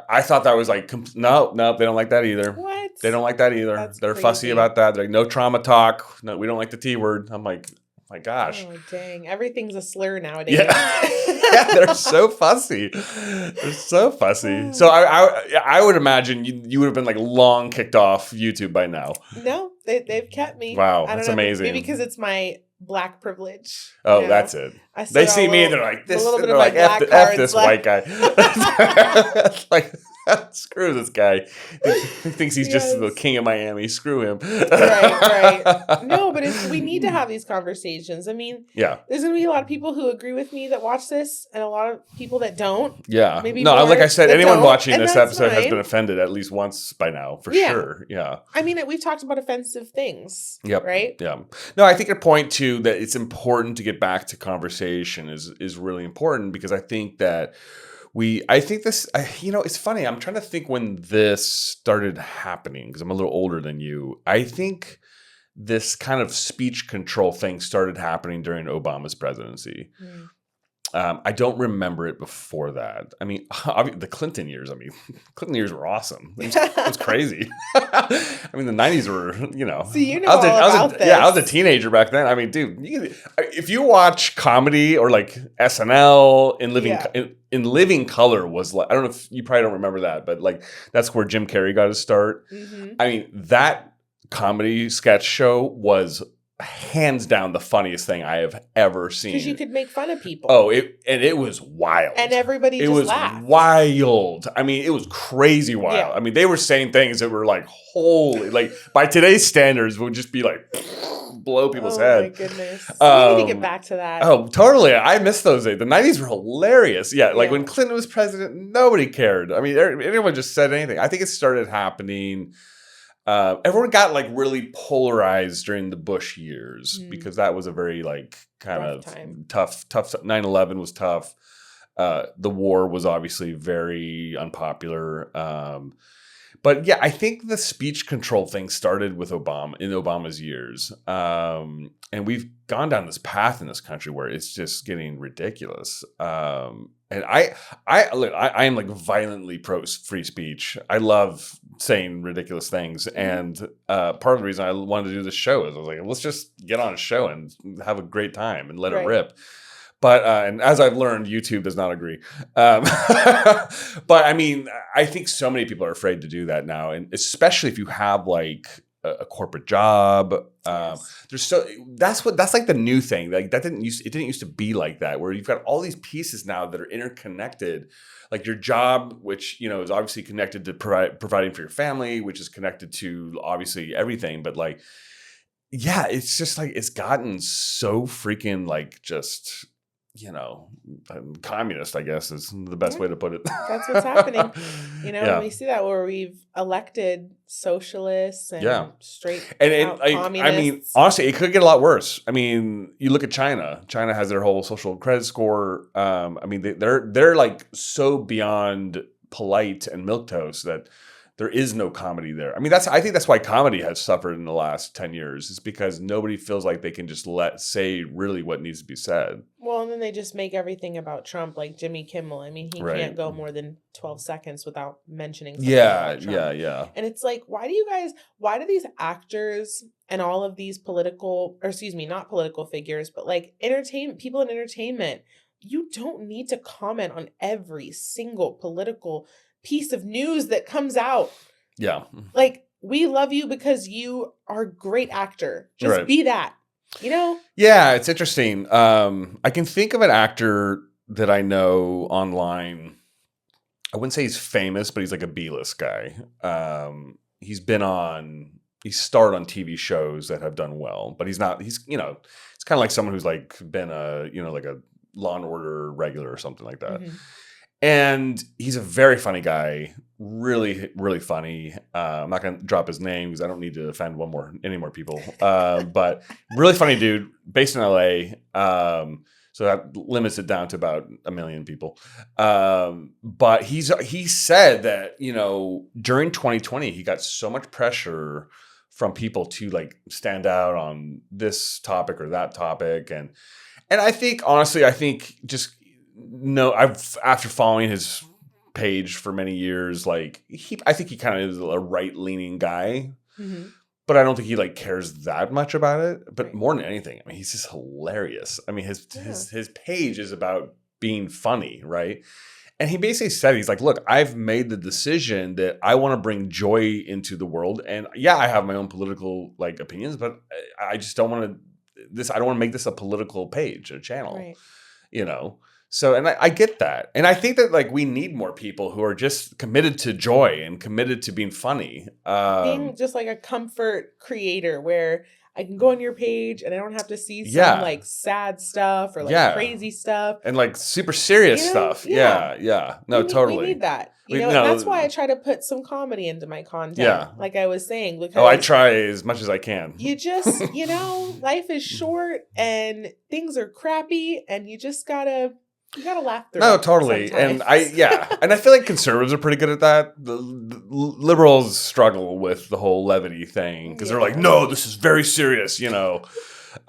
I thought that was like, no, they don't like that either. What? They don't like that either. That's They're crazy. fussy about that. They're like, no trauma talk. No, we don't like the T word. I'm like, my gosh. Oh, dang. Everything's a slur nowadays. Yeah, they're so fussy. They're so fussy. So I would imagine you would have been like long kicked off YouTube by now. No, they've kept me. Wow, I don't that's know, amazing. Maybe because it's my Black privilege. Oh, that's it. They see me and they're like, this. They're like, F this white guy. Like, screw this guy. He thinks he's just the king of Miami. Screw him. Right. No, but we need to have these conversations. I mean, yeah, there's going to be a lot of people who agree with me that watch this and a lot of people that don't. Yeah. Maybe no, like I said, anyone watching this episode fine. has been offended at least once by now, for sure. Yeah. I mean, we've talked about offensive things. Yep. Right? Yeah. No, I think your point too that it's important to get back to conversation is really important because I think that it's funny. I'm trying to think when this started happening because I'm a little older than you. I think this kind of speech control thing started happening during Obama's presidency. Mm. I don't remember it before that. I mean, the Clinton years. Clinton years were awesome. It was crazy. I mean, the 90s were, So I was a teenager back then. I mean, dude, if you watch comedy or like SNL in Living Color was like, I don't know if you probably don't remember that, but like that's where Jim Carrey got his start. Mm-hmm. I mean, that comedy sketch show was hands down the funniest thing I have ever seen. Because you could make fun of people. Oh, it was wild. And everybody just laughed. It was wild. I mean, it was crazy wild. Yeah. I mean, they were saying things that were like, holy, like by today's standards would just be like blow people's head. Oh my goodness. We need to get back to that. Oh, totally. I miss those days. The 90s were hilarious. Yeah, like when Clinton was president, nobody cared. I mean, anyone just said anything. I think it started happening. Everyone got like really polarized during the Bush years because that was a very like kind of tough. 9/11 was tough. The war was obviously very unpopular. But yeah, I think the speech control thing started with Obama's years. And we've gone down this path in this country where it's just getting ridiculous. And I am like violently pro free speech. I love saying ridiculous things. And part of the reason I wanted to do this show is I was like, let's just get on a show and have a great time and let it rip. But and as I've learned, YouTube does not agree. But I mean, I think so many people are afraid to do that now, and especially if you have like a corporate job. That's like the new thing. Like it didn't used to be like that. Where you've got all these pieces now that are interconnected. Like your job, which is obviously connected to providing for your family, which is connected to obviously everything. But like, yeah, it's just like it's gotten so freaking like just. Communist, I guess, is the best way to put it. That's what's happening. We see that where we've elected socialists and straight out communists. I mean, honestly, it could get a lot worse. I mean, you look at China. China has their whole social credit score. I mean, they're like so beyond polite and milquetoast that there is no comedy there. I mean, I think that's why comedy has suffered in the last 10 years. It's because nobody feels like they can just say really what needs to be said. Well, and then they just make everything about Trump, like Jimmy Kimmel. I mean, he can't go more than 12 seconds without mentioning something about Trump. Yeah. And it's like, why do these actors and all of these not political figures, but like people in entertainment, you don't need to comment on every single political piece of news that comes out. Yeah. Like, we love you because you are a great actor. Just be that, Yeah, it's interesting. I can think of an actor that I know online. I wouldn't say he's famous, but he's like a B-list guy. He's starred on TV shows that have done well, but it's kind of like someone who's like been like a Law and Order regular or something like that. Mm-hmm. And he's a very funny guy. really, really funny. I'm not going to drop his name because I don't need to offend any more people. But really funny dude, based in LA. So that limits it down to about 1 million people. But he said that, during 2020, he got so much pressure from people to like stand out on this topic or that topic. And I think, honestly, just after following his page for many years, like I think he kind of is a right-leaning guy, but I don't think he like cares that much about it. But more than anything, I mean, he's just hilarious. I mean, his page is about being funny, right? And he basically said, he's like, look, I've made the decision that I want to bring joy into the world, and yeah, I have my own political like opinions, but I just don't want to. I don't want to make this a political page or channel, right. So, and I get that. And I think that like we need more people who are just committed to joy and committed to being funny. Being just like a comfort creator where I can go on your page and I don't have to see some like sad stuff or like crazy stuff. And like super serious stuff. Yeah. No, totally. We need that. And that's why I try to put some comedy into my content. Yeah. Like I was saying. Because I try as much as I can. You just, life is short and things are crappy and you just gotta laugh through it. No, totally. Sometimes. And and I feel like conservatives are pretty good at that. The liberals struggle with the whole levity thing because they're like, no, this is very serious, So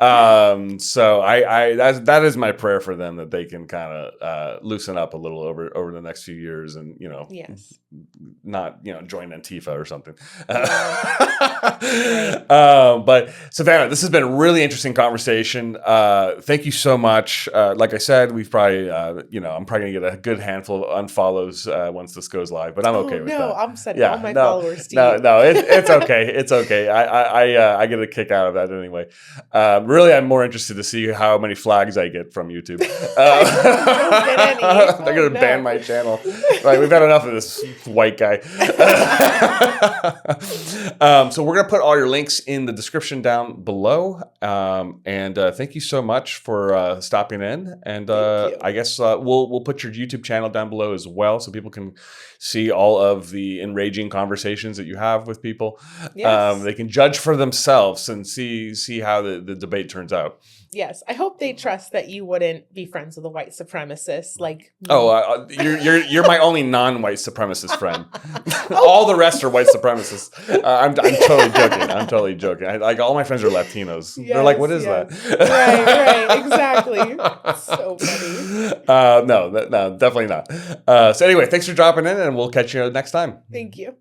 that is my prayer for them, that they can kind of loosen up a little over the next few years and, not, join Antifa or something. But Savannah, this has been a really interesting conversation. Thank you so much. Like I said, we've probably, I'm probably gonna get a good handful of unfollows once this goes live, but I'm okay with that. No, I'm sending all my followers to you. No, it's okay. It's okay. I get a kick out of that anyway. Really, I'm more interested to see how many flags I get from YouTube. Don't get any. They're gonna ban my channel. Like, we've had enough of this white guy. So we're gonna put all your links in the description down below. And thank you so much for stopping in. And I guess we'll put your YouTube channel down below as well, so people can see all of the enraging conversations that you have with people. Yes. They can judge for themselves and see how the debate turns out. Yes, I hope they trust that you wouldn't be friends with a white supremacist like me. You're my only non-white supremacist friend. All the rest are white supremacist. I'm totally joking. Like, all my friends are Latinos. Yes, they're like, what is that? Right, exactly. So funny. No, definitely not. So anyway, thanks for dropping in, and we'll catch you next time. Thank you.